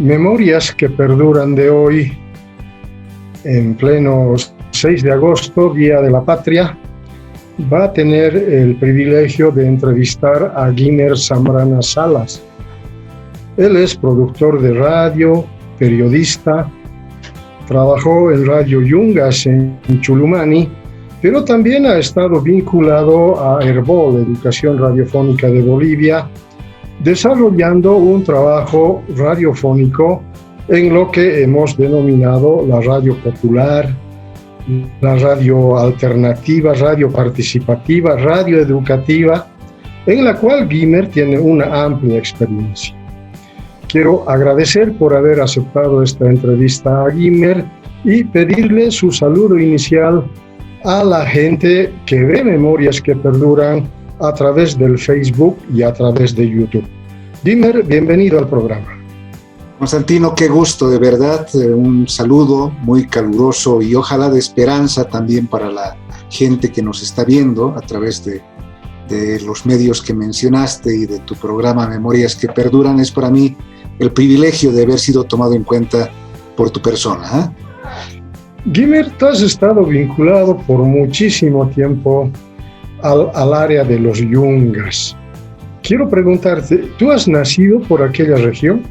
Memorias que perduran de hoy, en pleno 6 de agosto, Día de la Patria, va a tener el privilegio de entrevistar a Guimer Zambrana Salas. Él es productor de radio, periodista, trabajó en Radio Yungas en Chulumani, pero también ha estado vinculado a ERBOL, Educación Radiofónica de Bolivia, desarrollando un trabajo radiofónico en lo que hemos denominado la radio popular, la radio alternativa, radio participativa, radio educativa, en la cual Guimer tiene una amplia experiencia. Quiero agradecer por haber aceptado esta entrevista a Guimer y pedirle su saludo inicial a la gente que ve Memorias que Perduran a través del Facebook y a través de YouTube. Guimer, bienvenido al programa. Constantino, qué gusto, de verdad, un saludo muy caluroso y ojalá de esperanza también para la gente que nos está viendo a través de los medios que mencionaste y de tu programa Memorias que Perduran. Es para mí el privilegio de haber sido tomado en cuenta por tu persona. Guimer, tú has estado vinculado por muchísimo tiempo al área de los Yungas. Quiero preguntarte, ¿tú has nacido por aquella región?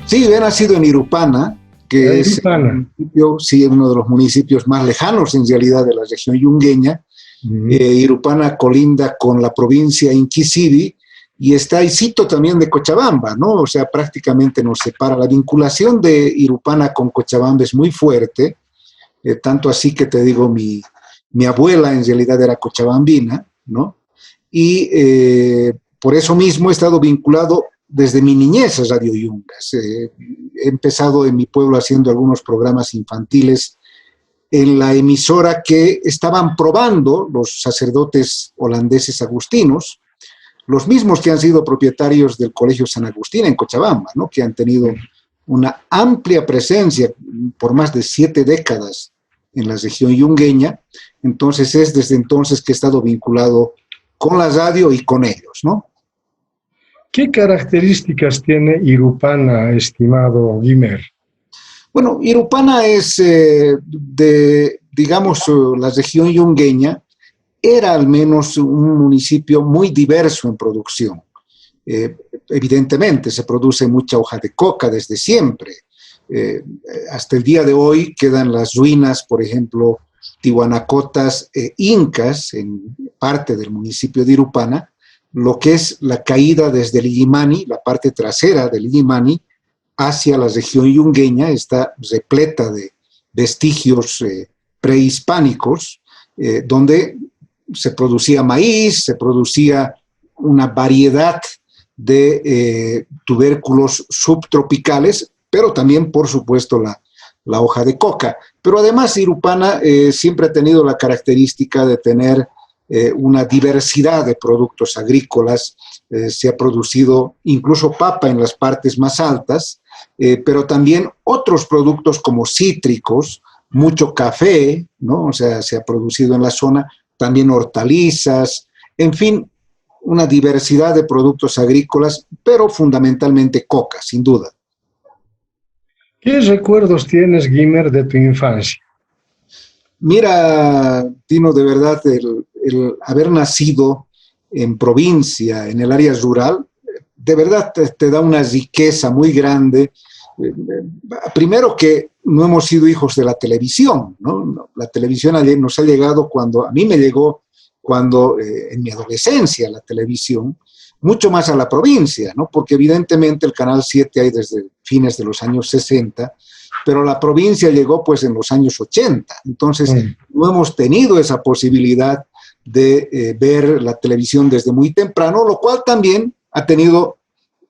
Sí, he nacido en Irupana, que es uno de los municipios más lejanos en realidad de la región yungueña. Irupana colinda con la provincia Inquisibi y está ahícito también de Cochabamba, ¿no? O sea, prácticamente nos separa. La vinculación de Irupana con Cochabamba es muy fuerte, tanto así que te digo, mi abuela en realidad era cochabambina, ¿no? Y por eso mismo he estado vinculado desde mi niñez a Radio Yungas. He empezado en mi pueblo haciendo algunos programas infantiles en la emisora que estaban probando los sacerdotes holandeses agustinos, los mismos que han sido propietarios del Colegio San Agustín en Cochabamba, ¿no? Que han tenido una amplia presencia por más de 7 décadas en la región yungueña. Entonces es desde entonces que he estado vinculado con la radio y con ellos, ¿no? ¿Qué características tiene Irupana, estimado Guimer? Bueno, Irupana es digamos, la región yungueña, era al menos un municipio muy diverso en producción. Evidentemente, se produce mucha hoja de coca desde siempre. Hasta el día de hoy quedan las ruinas, por ejemplo, tihuanacotas incas en parte del municipio de Irupana, lo que es la caída desde el Illimani, la parte trasera del Illimani, hacia la región yungueña, está repleta de vestigios prehispánicos, donde se producía maíz, se producía una variedad de tubérculos subtropicales, pero también, por supuesto, la hoja de coca. Pero además, Irupana siempre ha tenido la característica de tener una diversidad de productos agrícolas. Se ha producido incluso papa en las partes más altas, pero también otros productos como cítricos, mucho café, ¿no? O sea, se ha producido en la zona, también hortalizas, en fin, una diversidad de productos agrícolas, pero fundamentalmente coca, sin duda. ¿Qué recuerdos tienes, Guimer, de tu infancia? Mira, Tino, de verdad, el haber nacido en provincia, en el área rural, de verdad te da una riqueza muy grande. Primero que no hemos sido hijos de la televisión, ¿no? La televisión nos ha llegado a mí me llegó cuando en mi adolescencia la televisión, mucho más a la provincia, ¿no? Porque evidentemente el Canal 7 hay desde fines de los años 60, pero la provincia llegó pues en los años 80, entonces no hemos tenido esa posibilidad de ver la televisión desde muy temprano, lo cual también ha tenido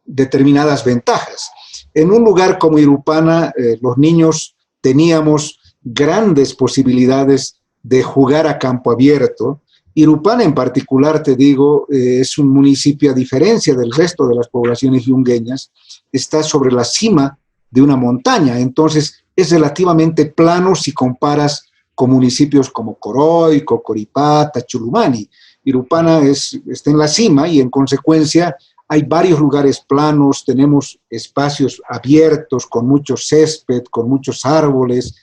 determinadas ventajas. En un lugar como Irupana, los niños teníamos grandes posibilidades de jugar a campo abierto. Irupana en particular, te digo, es un municipio, a diferencia del resto de las poblaciones yungueñas, está sobre la cima de una montaña, entonces es relativamente plano si comparas con municipios como Coroy, Cocoripata, Chulumani. Irupana está en la cima y en consecuencia hay varios lugares planos, tenemos espacios abiertos con mucho césped, con muchos árboles.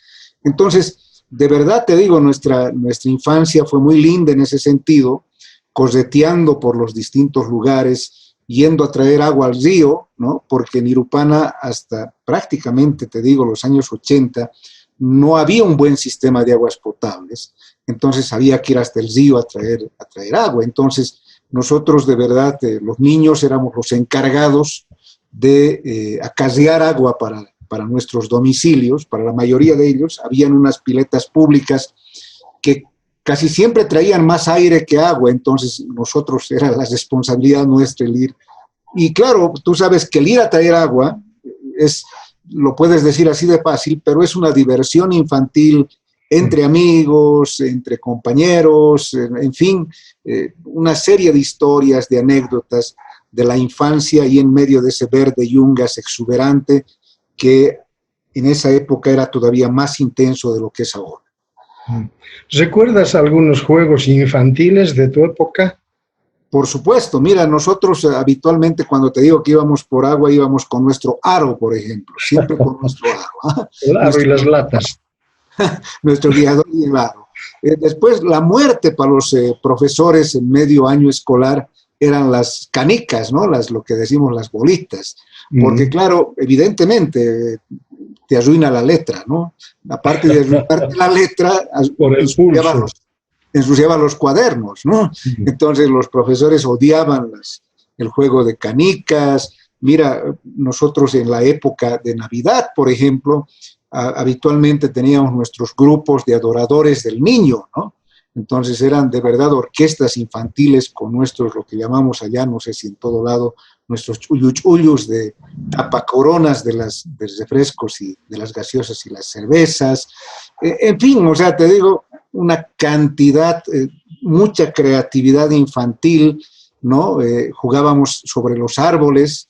Entonces, de verdad te digo, nuestra infancia fue muy linda en ese sentido, correteando por los distintos lugares, yendo a traer agua al río, ¿no? Porque en Irupana hasta prácticamente, te digo, los años 80, no había un buen sistema de aguas potables, entonces había que ir hasta el río a traer agua. Entonces, nosotros de verdad, los niños éramos los encargados de acarrear agua para nuestros domicilios. Para la mayoría de ellos habían unas piletas públicas que casi siempre traían más aire que agua, entonces nosotros era la responsabilidad nuestra el ir. Y claro, tú sabes que el ir a traer agua lo puedes decir así de fácil, pero es una diversión infantil entre amigos, entre compañeros, en fin, una serie de historias, de anécdotas de la infancia y en medio de ese verde yungas exuberante que en esa época era todavía más intenso de lo que es ahora. ¿Recuerdas algunos juegos infantiles de tu época? Por supuesto, mira, nosotros habitualmente cuando te digo que íbamos por agua, íbamos con nuestro aro, por ejemplo, siempre con nuestro aro. El aro y las latas. Nuestro guiador y el aro. Después, la muerte para los profesores en medio año escolar eran las canicas, ¿no? Lo que decimos las bolitas. Porque, claro, evidentemente te arruina la letra, ¿no? Aparte de arruinarte la letra, ensuciaba los cuadernos, ¿no? Entonces los profesores odiaban el juego de canicas. Mira, nosotros en la época de Navidad, por ejemplo, habitualmente teníamos nuestros grupos de adoradores del niño, ¿no? Entonces eran de verdad orquestas infantiles con nuestros, lo que llamamos allá, no sé si en todo lado, nuestros chuyuchuyus de tapacoronas de los refrescos y de las gaseosas y las cervezas. En fin, o sea, te digo, una cantidad, mucha creatividad infantil, ¿no? Jugábamos sobre los árboles.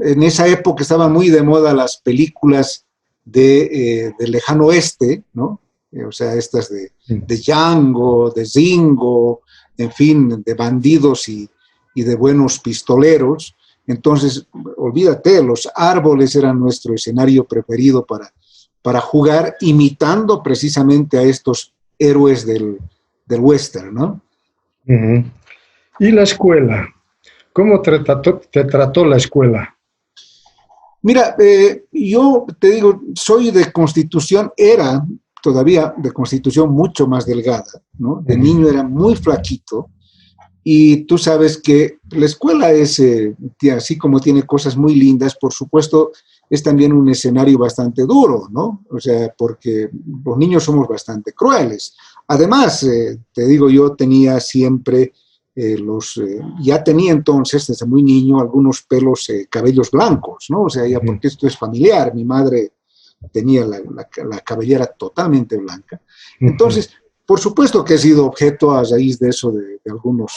En esa época estaban muy de moda las películas del lejano oeste, ¿no? O sea, estas de Django, de Zingo, en fin, de bandidos y de buenos pistoleros. Entonces, olvídate, los árboles eran nuestro escenario preferido para jugar, imitando precisamente a estos héroes del western, ¿no? ¿Y la escuela? ¿Cómo te trató la escuela? Mira, yo te digo, soy de constitución, era todavía de constitución mucho más delgada, ¿no? De niño era muy flaquito y tú sabes que la escuela es, así como tiene cosas muy lindas, por supuesto, es también un escenario bastante duro, ¿no? O sea, porque los niños somos bastante crueles. Además, te digo, yo tenía siempre ya tenía entonces, desde muy niño, algunos cabellos blancos, ¿no? O sea, ya porque esto es familiar, mi madre tenía la cabellera totalmente blanca. Entonces, por supuesto que he sido objeto a raíz de eso, de algunos,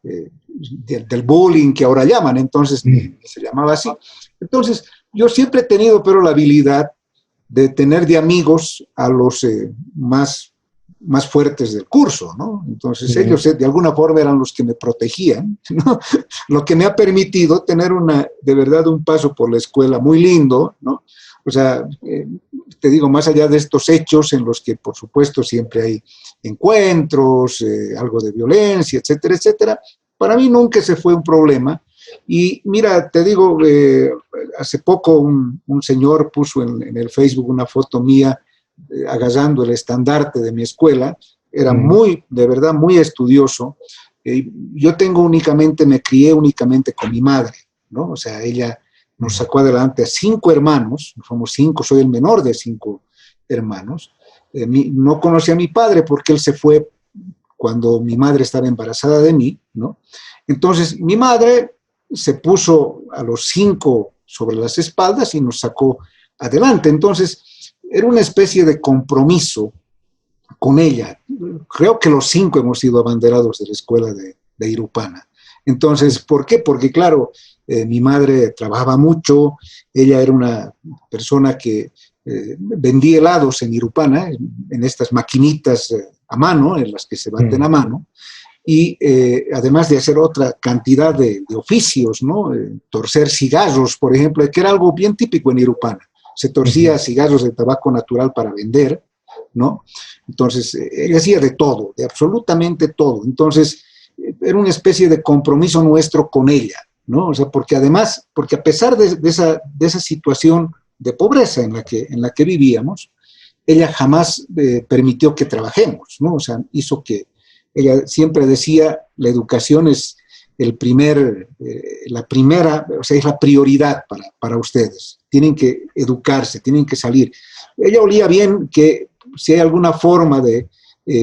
del bullying que ahora llaman, entonces se llamaba así. Entonces, yo siempre he tenido, pero la habilidad de tener de amigos a los más fuertes del curso, ¿no? Entonces ellos de alguna forma eran los que me protegían, ¿no? Lo que me ha permitido tener de verdad un paso por la escuela muy lindo, ¿no? O sea, te digo, más allá de estos hechos en los que por supuesto siempre hay encuentros, algo de violencia, etcétera, etcétera, para mí nunca se fue un problema. Y mira, te digo, hace poco un señor puso en el Facebook una foto mía agarrando el estandarte de mi escuela. Era de verdad, muy estudioso. Yo me crié únicamente con mi madre, ¿no? O sea, ella nos sacó adelante a 5 hermanos, somos 5, soy el menor de 5 hermanos. No conocí a mi padre porque él se fue cuando mi madre estaba embarazada de mí, ¿no? Entonces, mi madre se puso a los 5 sobre las espaldas y nos sacó adelante. Entonces, era una especie de compromiso con ella. Creo que los 5 hemos sido abanderados de la escuela de Irupana. Entonces, ¿por qué? Porque, claro, mi madre trabajaba mucho, ella era una persona que vendía helados en Irupana, en estas maquinitas a mano, en las que se baten a mano, y además de hacer otra cantidad de oficios, ¿no? Torcer cigarros, por ejemplo, que era algo bien típico en Irupana. Se torcía cigarros de tabaco natural para vender, ¿no? Entonces, ella hacía de todo, de absolutamente todo. Entonces, era una especie de compromiso nuestro con ella, ¿no? O sea, porque además, porque a pesar de esa situación de pobreza en la que vivíamos, ella jamás permitió que trabajemos, ¿no? O sea, hizo que, ella siempre decía, la educación es la primera, o sea, es la prioridad para ustedes. Tienen que educarse, tienen que salir. Ella olía bien que si hay alguna forma de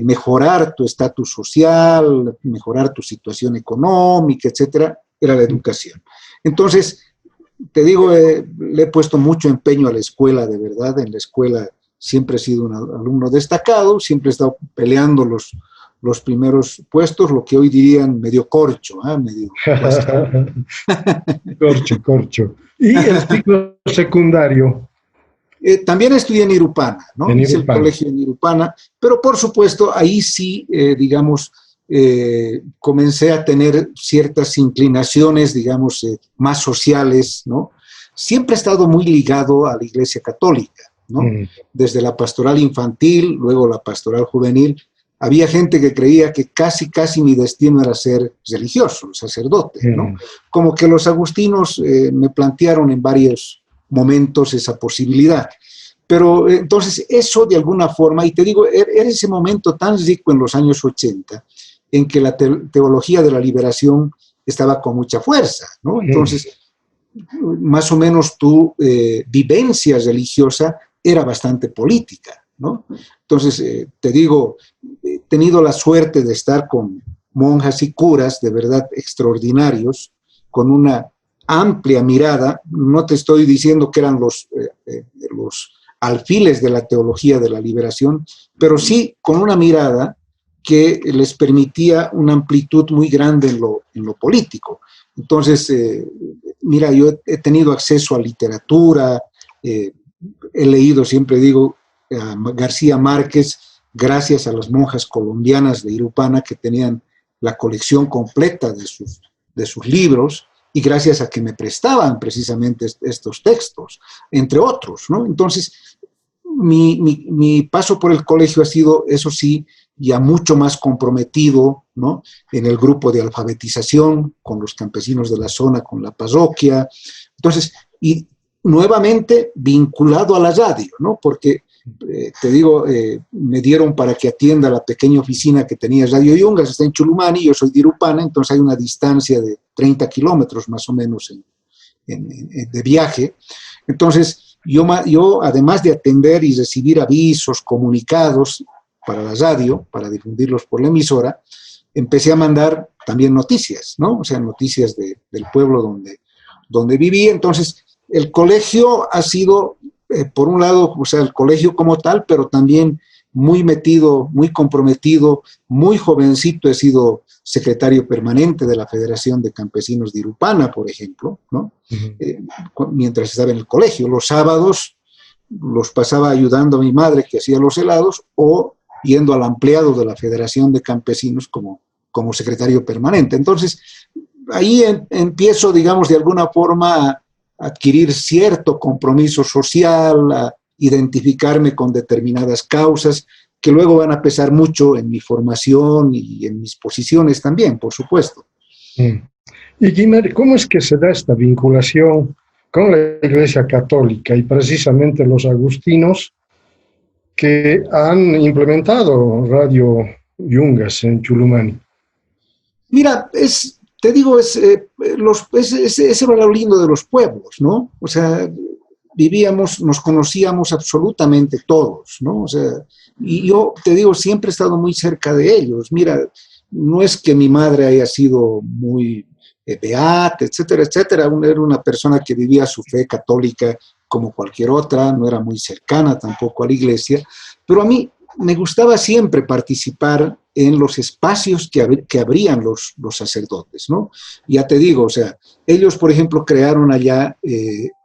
mejorar tu estatus social, mejorar tu situación económica, etcétera, era la educación. Entonces, te digo, le he puesto mucho empeño a la escuela, de verdad. En la escuela siempre he sido un alumno destacado, siempre he estado peleando los primeros puestos, lo que hoy dirían medio corcho, medio corcho. ¿Y el ciclo secundario? También estudié en Irupana, ¿no? Hice el colegio en Irupana, pero por supuesto ahí sí, digamos, comencé a tener ciertas inclinaciones, digamos, más sociales, ¿no? Siempre he estado muy ligado a la Iglesia Católica, ¿no? Desde la pastoral infantil, luego la pastoral juvenil. Había gente que creía que casi mi destino era ser religioso, sacerdote, ¿no? Como que los agustinos me plantearon en varios momentos esa posibilidad. Pero entonces eso de alguna forma, y te digo, era ese momento tan rico en los años 80, en que la teología de la liberación estaba con mucha fuerza, ¿no? Entonces, más o menos tu vivencia religiosa era bastante política, ¿no? Entonces, te digo, he tenido la suerte de estar con monjas y curas de verdad extraordinarios, con una amplia mirada. No te estoy diciendo que eran los alfiles de la teología de la liberación, pero sí con una mirada que les permitía una amplitud muy grande en lo político. Entonces, mira, yo he tenido acceso a literatura, he leído, siempre digo, a García Márquez, gracias a las monjas colombianas de Irupana que tenían la colección completa de sus libros, y gracias a que me prestaban precisamente estos textos, entre otros, ¿no? Entonces, mi paso por el colegio ha sido, eso sí, ya mucho más comprometido, ¿no? En el grupo de alfabetización, con los campesinos de la zona, con la parroquia. Entonces, y nuevamente vinculado a la radio, ¿no? Porque, te digo, me dieron para que atienda la pequeña oficina que tenía Radio Yungas, está en Chulumani, yo soy de Irupana, entonces hay una distancia de 30 kilómetros más o menos de viaje. Entonces, yo, además de atender y recibir avisos, comunicados para la radio, para difundirlos por la emisora, empecé a mandar también noticias, ¿no? O sea, noticias del pueblo donde viví. Entonces, el colegio ha sido, por un lado, o sea, el colegio como tal, pero también muy metido, muy comprometido, muy jovencito he sido secretario permanente de la Federación de Campesinos de Irupana, por ejemplo, ¿no? Mientras estaba en el colegio. Los sábados los pasaba ayudando a mi madre que hacía los helados o yendo al ampliado de la Federación de Campesinos como secretario permanente. Entonces, ahí empiezo, digamos, de alguna forma a adquirir cierto compromiso social, a identificarme con determinadas causas que luego van a pesar mucho en mi formación y en mis posiciones también, por supuesto. Y Guimer, ¿cómo es que se da esta vinculación con la Iglesia Católica y precisamente los agustinos que han implementado Radio Yungas en Chulumani? Mira, te digo, ese era lo lindo de los pueblos, ¿no? O sea, vivíamos, nos conocíamos absolutamente todos, ¿no? O sea, y yo te digo, siempre he estado muy cerca de ellos. Mira, no es que mi madre haya sido muy beata, etcétera, etcétera. Era una persona que vivía su fe católica como cualquier otra, no era muy cercana tampoco a la iglesia, pero a mí me gustaba siempre participar en los espacios que abrían los sacerdotes, ¿no? Ya te digo, o sea, ellos, por ejemplo, crearon allá,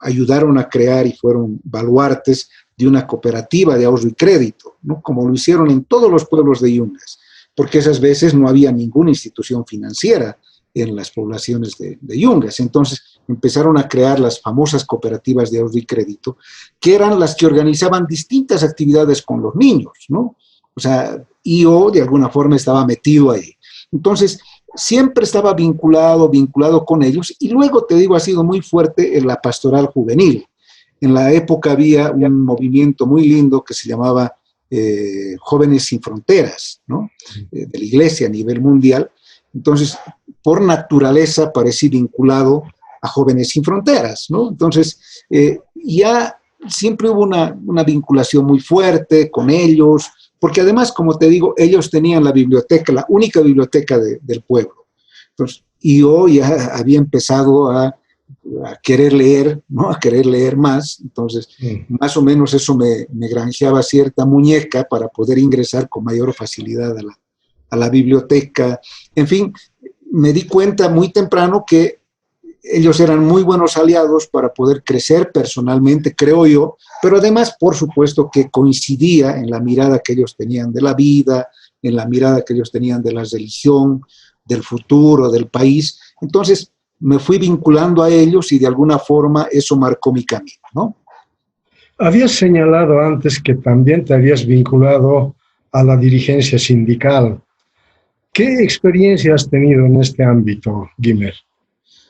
ayudaron a crear y fueron baluartes de una cooperativa de ahorro y crédito, ¿no? Como lo hicieron en todos los pueblos de Yungas. porque esas veces no había ninguna institución financiera en las poblaciones de Yungas. Entonces empezaron a crear las famosas cooperativas de ahorro y crédito, que eran las que organizaban distintas actividades con los niños, ¿no? O sea, yo de alguna forma estaba metido ahí. Entonces, siempre estaba vinculado con ellos, y luego, te digo, ha sido muy fuerte en la pastoral juvenil. En la época había un movimiento muy lindo que se llamaba Jóvenes Sin Fronteras, ¿no? De la iglesia a nivel mundial. Entonces, por naturaleza parecí vinculado a Jóvenes Sin Fronteras, ¿no? Entonces, ya siempre hubo una vinculación muy fuerte con ellos, porque además, como te digo, ellos tenían la biblioteca, la única biblioteca del pueblo. Entonces, y yo ya había empezado a querer leer, ¿no? A querer leer más. Entonces, más o menos eso me granjeaba cierta muñeca para poder ingresar con mayor facilidad a la biblioteca. En fin, me di cuenta muy temprano que ellos eran muy buenos aliados para poder crecer personalmente, creo yo, pero además, por supuesto, que coincidía en la mirada que ellos tenían de la vida, en la mirada que ellos tenían de la religión, del futuro, del país. Entonces, me fui vinculando a ellos y de alguna forma eso marcó mi camino, ¿no? Habías señalado antes que también te habías vinculado a la dirigencia sindical. ¿Qué experiencia has tenido en este ámbito, Guimer?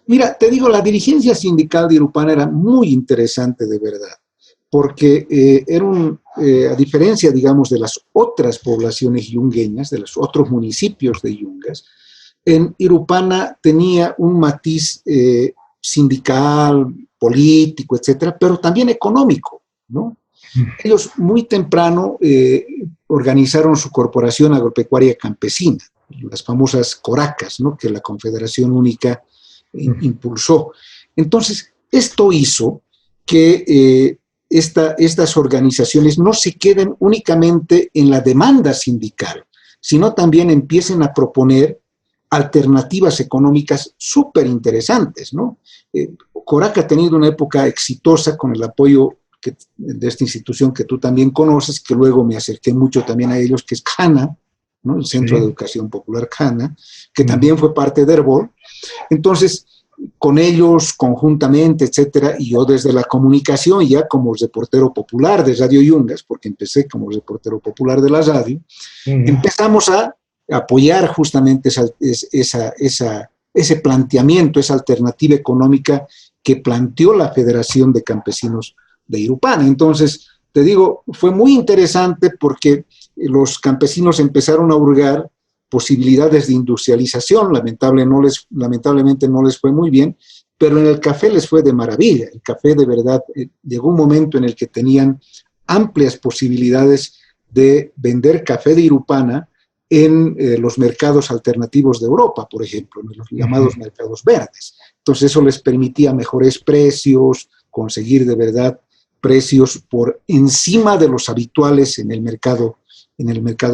Mira, te digo, la dirigencia sindical de Irupana era muy interesante de verdad, porque a diferencia, digamos, de las otras poblaciones yungueñas, de los otros municipios de Yungas, en Irupana tenía un matiz sindical, político, etcétera, pero también económico, ¿no? Ellos muy temprano organizaron su corporación agropecuaria campesina, las famosas Coracas, ¿no? Que la Confederación Única impulsó. Entonces, esto hizo que estas organizaciones no se queden únicamente en la demanda sindical, sino también empiecen a proponer alternativas económicas súper interesantes, ¿no? Coraca ha tenido una época exitosa con el apoyo de esta institución que tú también conoces, que luego me acerqué mucho también a ellos, que es CANA, ¿no? El Centro de Educación Popular CANA, que también fue parte de Herbol. Entonces, con ellos conjuntamente, etcétera, y yo desde la comunicación, ya como reportero popular de Radio Yungas, porque empecé como reportero popular de la radio, empezamos a apoyar justamente ese planteamiento, esa alternativa económica que planteó la Federación de Campesinos de Irupana. Entonces, te digo, fue muy interesante porque los campesinos empezaron a hurgar posibilidades de industrialización. Lamentablemente no les fue muy bien, pero en el café les fue de maravilla. El café, de verdad, llegó un momento en el que tenían amplias posibilidades de vender café de Irupana en los mercados alternativos de Europa, por ejemplo, en los llamados mercados verdes. Entonces eso les permitía mejores precios, conseguir de verdad precios por encima de los habituales en el mercado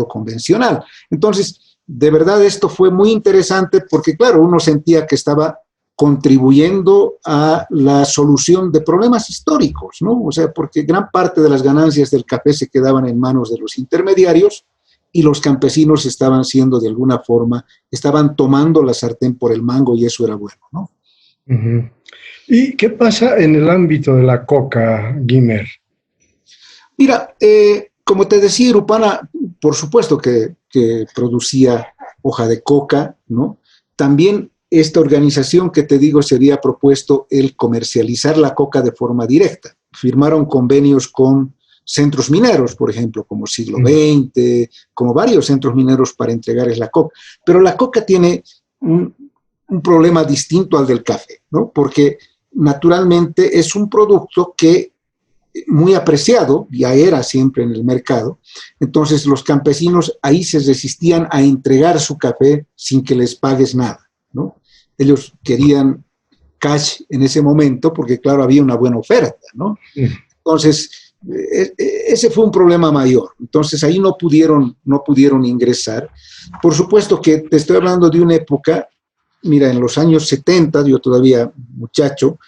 convencional. Entonces, de verdad esto fue muy interesante porque, claro, uno sentía que estaba contribuyendo a la solución de problemas históricos, ¿no? O sea, porque gran parte de las ganancias del café se quedaban en manos de los intermediarios y los campesinos estaban siendo, de alguna forma, estaban tomando la sartén por el mango y eso era bueno, ¿no? ¿Y qué pasa en el ámbito de la coca, Guimer? Mira, como te decía, Irupana, por supuesto que producía hoja de coca, ¿no? También esta organización que te digo se había propuesto el comercializar la coca de forma directa. Firmaron convenios con centros mineros, por ejemplo, como Siglo XX, como varios centros mineros para entregarles la coca. Pero la coca tiene un problema distinto al del café, ¿no? Porque naturalmente es un producto que muy apreciado, ya era siempre en el mercado. Entonces los campesinos ahí se resistían a entregar su café sin que les pagues nada, ¿no? Ellos querían cash en ese momento porque, claro, había una buena oferta, ¿no? Entonces, ese fue un problema mayor. Entonces ahí no pudieron ingresar. Por supuesto que te estoy hablando de una época, mira, en los años 70, yo todavía muchacho,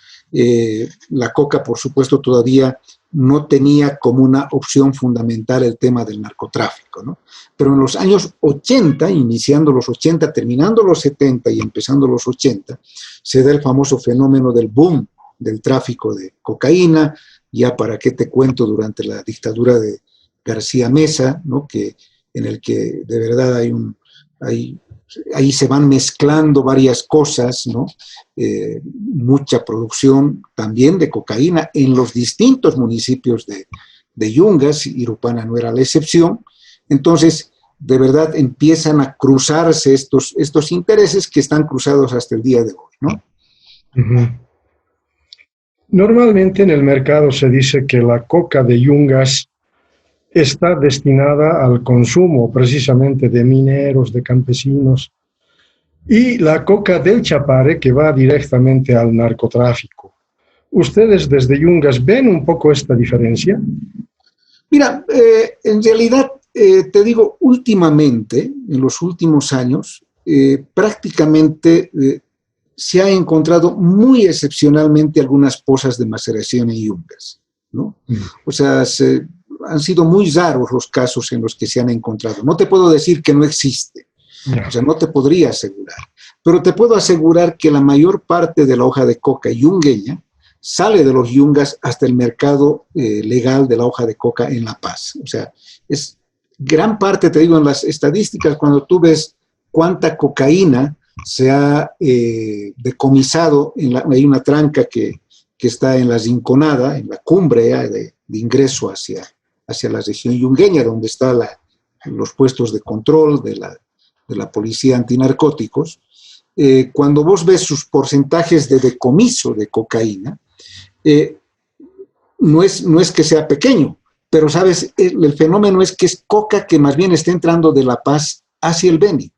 la coca, por supuesto, todavía no tenía como una opción fundamental el tema del narcotráfico, ¿no? Pero en los años 80, iniciando los 80, terminando los 70 y empezando los 80, se da el famoso fenómeno del boom del tráfico de cocaína, ya para qué te cuento, durante la dictadura de García Meza, ¿no? En el que de verdad ahí se van mezclando varias cosas, ¿no? Mucha producción también de cocaína en los distintos municipios de Yungas, Irupana no era la excepción. Entonces, de verdad empiezan a cruzarse estos intereses que están cruzados hasta el día de hoy, ¿no? Uh-huh. Normalmente en el mercado se dice que la coca de Yungas está destinada al consumo precisamente de mineros, de campesinos, y la coca del Chapare que va directamente al narcotráfico. ¿Ustedes desde Yungas ven un poco esta diferencia? Mira, en realidad, te digo, últimamente, en los últimos años, prácticamente se ha encontrado muy excepcionalmente algunas pozas de maceración en Yungas, ¿no? O sea, han sido muy raros los casos en los que se han encontrado. No te puedo decir que no existe, o sea, no te podría asegurar, pero te puedo asegurar que la mayor parte de la hoja de coca yungueña sale de los Yungas hasta el mercado legal de la hoja de coca en La Paz. O sea, es gran parte, te digo, en las estadísticas, cuando tú ves cuánta cocaína se ha decomisado, hay una tranca que está en la Rinconada, en la cumbre de ingreso hacia la región yungueña, donde están los puestos de control de la policía antinarcóticos. Cuando vos ves sus porcentajes de decomiso de cocaína, no es que sea pequeño, pero sabes, el fenómeno es que es coca que más bien está entrando de La Paz hacia el Beni.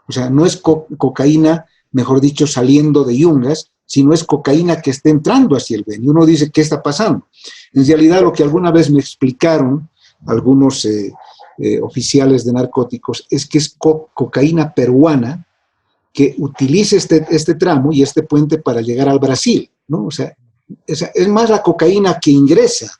O sea, no es cocaína, mejor dicho, saliendo de Yungas, sino es cocaína que está entrando hacia el Beni. Uno dice, ¿qué está pasando? En realidad, lo que alguna vez me explicaron algunos oficiales de narcóticos es que es cocaína peruana que utiliza este tramo y este puente para llegar al Brasil, ¿no? O sea, es más la cocaína que ingresa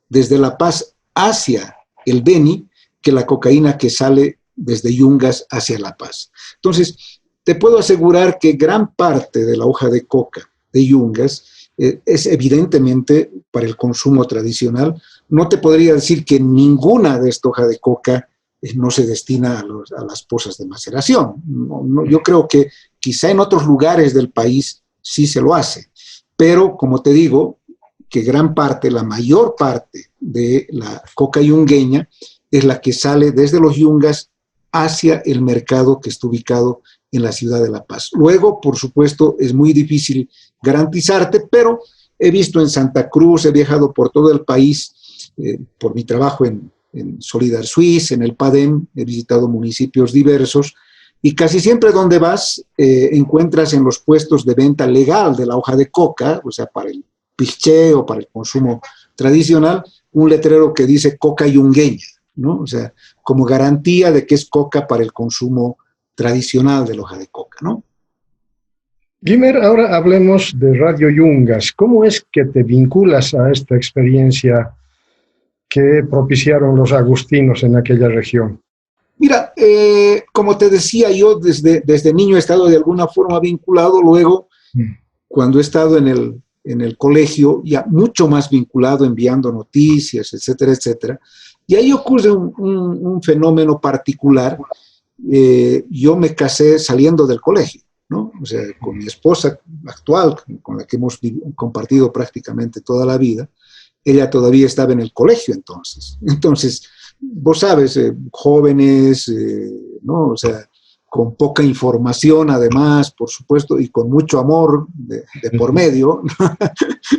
desde La Paz hacia el Beni que la cocaína que sale desde Yungas hacia La Paz. Entonces, te puedo asegurar que gran parte de la hoja de coca de Yungas es evidentemente para el consumo tradicional. No te podría decir que ninguna de esta hoja de coca no se destina a las pozas de maceración. No, yo creo que quizá en otros lugares del país sí se lo hace, pero como te digo, que gran parte, la mayor parte de la coca yungueña es la que sale desde los Yungas hacia el mercado que está ubicado en la ciudad de La Paz. Luego, por supuesto, es muy difícil garantizarte, pero he visto en Santa Cruz, he viajado por todo el país por mi trabajo en Solidar Suisse, en el PADEM, he visitado municipios diversos y casi siempre donde vas encuentras en los puestos de venta legal de la hoja de coca, o sea, para el piché o para el consumo tradicional, un letrero que dice coca yungueña, ¿no? O sea, como garantía de que es coca para el consumo tradicional de la hoja de coca, ¿no? Guimer, ahora hablemos de Radio Yungas. ¿Cómo es que te vinculas a esta experiencia que propiciaron los agustinos en aquella región? Mira, como te decía, yo desde niño he estado de alguna forma vinculado, luego cuando he estado en el colegio, ya mucho más vinculado, enviando noticias, etcétera, etcétera. Y ahí ocurre un fenómeno particular. Yo me casé saliendo del colegio, ¿no? O sea, con mi esposa actual, con la que hemos compartido prácticamente toda la vida, ella todavía estaba en el colegio entonces. Entonces, vos sabes, jóvenes, ¿no? O sea, con poca información además, por supuesto, y con mucho amor de por medio.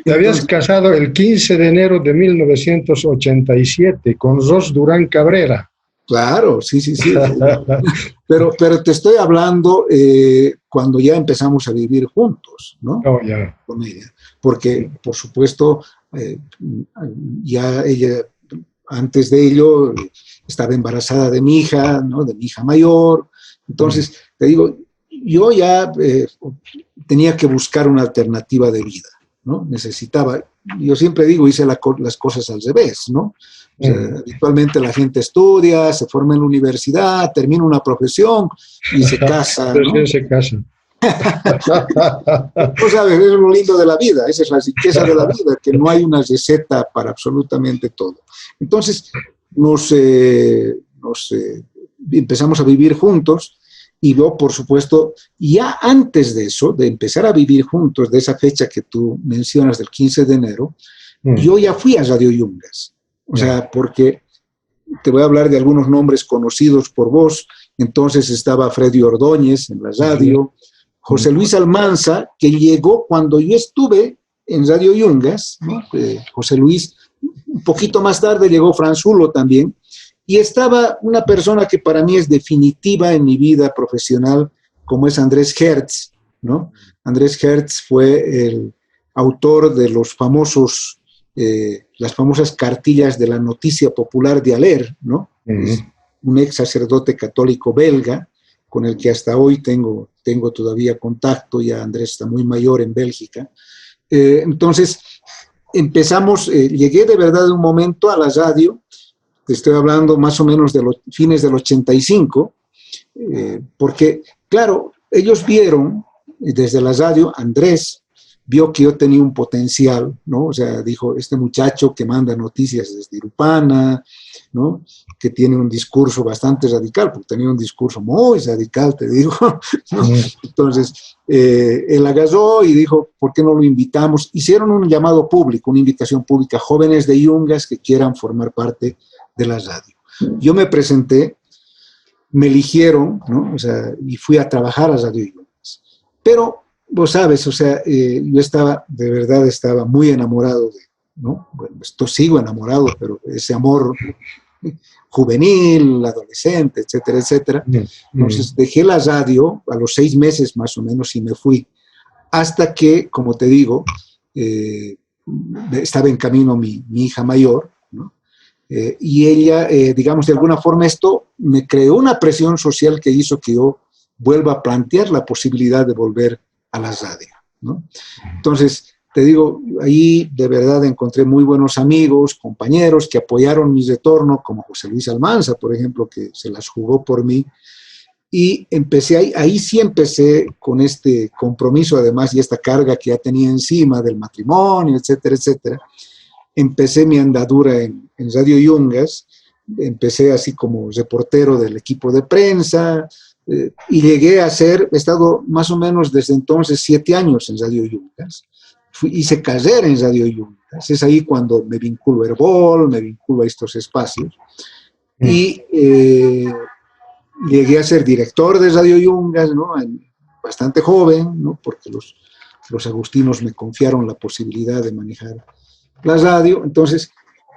Te habías casado el 15 de enero de 1987 con Ros Durán Cabrera. Claro, sí. Pero te estoy hablando cuando ya empezamos a vivir juntos, ¿no? Oh, yeah. Con ella. Porque, por supuesto, ya ella, antes de ello, estaba embarazada de mi hija, ¿no? De mi hija mayor. Entonces, te digo, yo ya tenía que buscar una alternativa de vida, ¿no? Necesitaba, yo siempre digo, hice las cosas al revés, ¿no? O sea, habitualmente la gente estudia, se forma en la universidad, termina una profesión y se casa, ¿no? Recién se casa. Tú sabes, es lo lindo de la vida, esa es la riqueza de la vida, que no hay una receta para absolutamente todo. Entonces, empezamos a vivir juntos y yo, por supuesto, ya antes de eso, de empezar a vivir juntos, de esa fecha que tú mencionas, del 15 de enero, yo ya fui a Radio Yungas. O sea, porque te voy a hablar de algunos nombres conocidos por vos. Entonces estaba Freddy Ordóñez en la radio, José Luis Almanza, que llegó cuando yo estuve en Radio Yungas, ¿no? José Luis, un poquito más tarde llegó Franzulo también, y estaba una persona que para mí es definitiva en mi vida profesional, como es Andrés Hertz, ¿no? Andrés Hertz fue el autor de las famosas cartillas de la Noticia Popular de Aller, ¿no? Es un ex sacerdote católico belga, con el que hasta hoy tengo todavía contacto, ya Andrés está muy mayor en Bélgica. Entonces, llegué de verdad de un momento a la radio, te estoy hablando más o menos de los fines del 85, porque, claro, ellos vieron desde la radio, Andrés vio que yo tenía un potencial, ¿no? O sea, dijo, este muchacho que manda noticias desde Irupana, ¿no? Que tiene un discurso bastante radical, porque tenía un discurso muy radical, te digo, ¿no? Entonces, él agarró y dijo, ¿por qué no lo invitamos? Hicieron un llamado público, una invitación pública, jóvenes de Yungas que quieran formar parte de la radio. Yo me presenté, me eligieron, ¿no? O sea, y fui a trabajar a Radio Yungas. Pero, vos sabes, o sea, yo de verdad estaba muy enamorado ¿no? Bueno, sigo enamorado, pero ese amor juvenil, adolescente, etcétera, etcétera. Entonces dejé la radio a los 6 meses más o menos y me fui. Hasta que, como te digo, estaba en camino mi hija mayor, ¿no? Y ella, digamos, de alguna forma esto me creó una presión social que hizo que yo vuelva a plantear la posibilidad de volver a la radio, ¿no? Entonces, te digo, ahí de verdad encontré muy buenos amigos, compañeros que apoyaron mi retorno, como José Luis Almanza, por ejemplo, que se las jugó por mí. Y ahí sí empecé con este compromiso, además, y esta carga que ya tenía encima del matrimonio, etcétera, etcétera. Empecé mi andadura en Radio Yungas, empecé así como reportero del equipo de prensa, y llegué a he estado más o menos desde entonces 7 años en Radio Yungas. Hice carrera en Radio Yungas, es ahí cuando me vinculo a Herbol, me vinculo a estos espacios, y llegué a ser director de Radio Yungas, ¿no? Bastante joven, ¿no? Porque los agustinos me confiaron la posibilidad de manejar la radio. Entonces,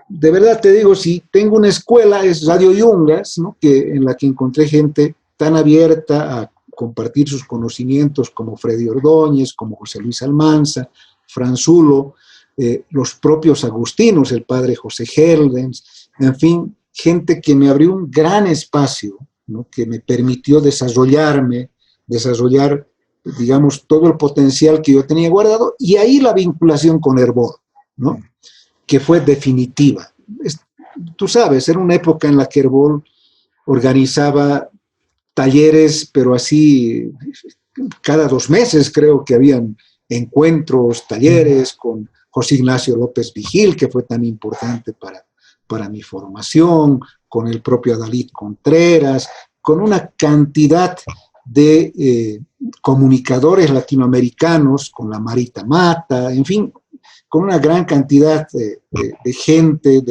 de verdad te digo, si tengo una escuela es Radio Yungas, ¿no? En la que encontré gente tan abierta a compartir sus conocimientos como Freddy Ordóñez, como José Luis Almanza, Franzulo, los propios agustinos, el padre José Geldens, en fin, gente que me abrió un gran espacio, ¿no? Que me permitió desarrollar, digamos, todo el potencial que yo tenía guardado, y ahí la vinculación con Herbol, ¿no? Que fue definitiva. Tú sabes, era una época en la que Herbol organizaba talleres, pero así cada 2 meses creo que habían encuentros, talleres con José Ignacio López Vigil, que fue tan importante para mi formación, con el propio Adalid Contreras, con una cantidad de comunicadores latinoamericanos, con la Marita Mata, en fin, con una gran cantidad de gente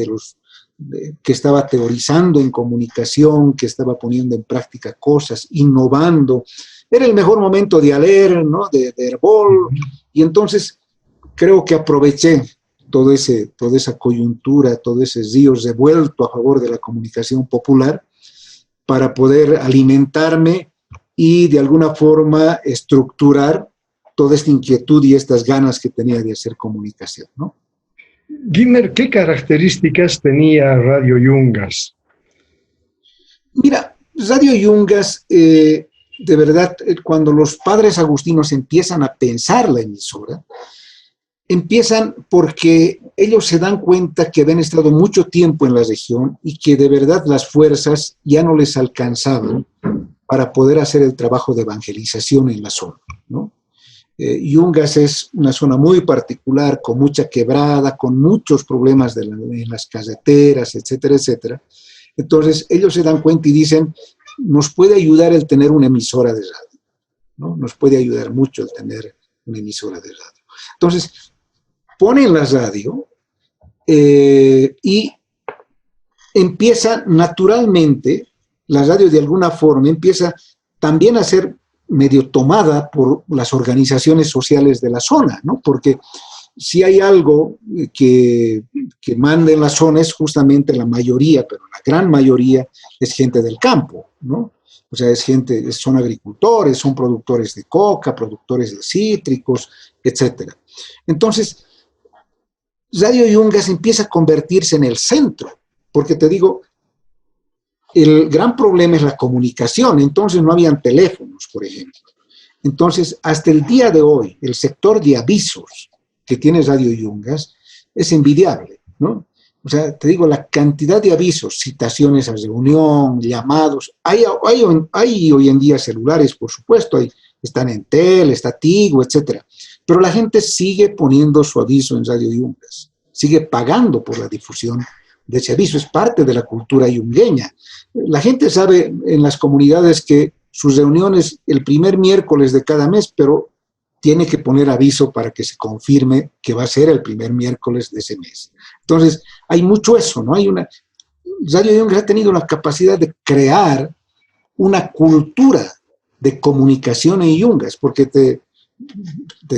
que estaba teorizando en comunicación, que estaba poniendo en práctica cosas, innovando. Era el mejor momento de Aller, ¿no? de Herbol, y entonces creo que aproveché toda esa coyuntura, todo ese río revuelto a favor de la comunicación popular para poder alimentarme y de alguna forma estructurar toda esta inquietud y estas ganas que tenía de hacer comunicación, ¿no? Gimmer, ¿qué características tenía Radio Yungas? Mira, Radio Yungas, de verdad, cuando los padres agustinos empiezan a pensar la emisora, Empiezan porque ellos se dan cuenta que habían estado mucho tiempo en la región y que de verdad las fuerzas ya no les alcanzaban para poder hacer el trabajo de evangelización en la zona, ¿no? Yungas es una zona muy particular, con mucha quebrada, con muchos problemas en las carreteras, etcétera, etcétera. Entonces ellos se dan cuenta y dicen, nos puede ayudar el tener una emisora de radio, ¿no? Nos puede ayudar mucho el tener una emisora de radio. Entonces, ponen la radio y empieza naturalmente, la radio de alguna forma empieza también a ser medio tomada por las organizaciones sociales de la zona, ¿no? Porque si hay algo que manda en la zona es justamente la mayoría, pero la gran mayoría es gente del campo, ¿no? O sea, son agricultores, son productores de coca, productores de cítricos, etcétera. Entonces, Radio Yungas empieza a convertirse en el centro, porque te digo, el gran problema es la comunicación, entonces no habían teléfonos, por ejemplo. Entonces, hasta el día de hoy, el sector de avisos que tiene Radio Yungas es envidiable, ¿no? O sea, te digo, la cantidad de avisos, citaciones a reunión, llamados, hay hoy en día celulares, por supuesto, están Entel, está Tigo, etcétera. Pero la gente sigue poniendo su aviso en Radio Yungas, sigue pagando por la difusión de ese aviso, es parte de la cultura yungueña. La gente sabe en las comunidades que sus reuniones el primer miércoles de cada mes, pero tiene que poner aviso para que se confirme que va a ser el primer miércoles de ese mes. Entonces, hay mucho eso, ¿no? Radio Yungas ha tenido la capacidad de crear una cultura de comunicación en Yungas, porque te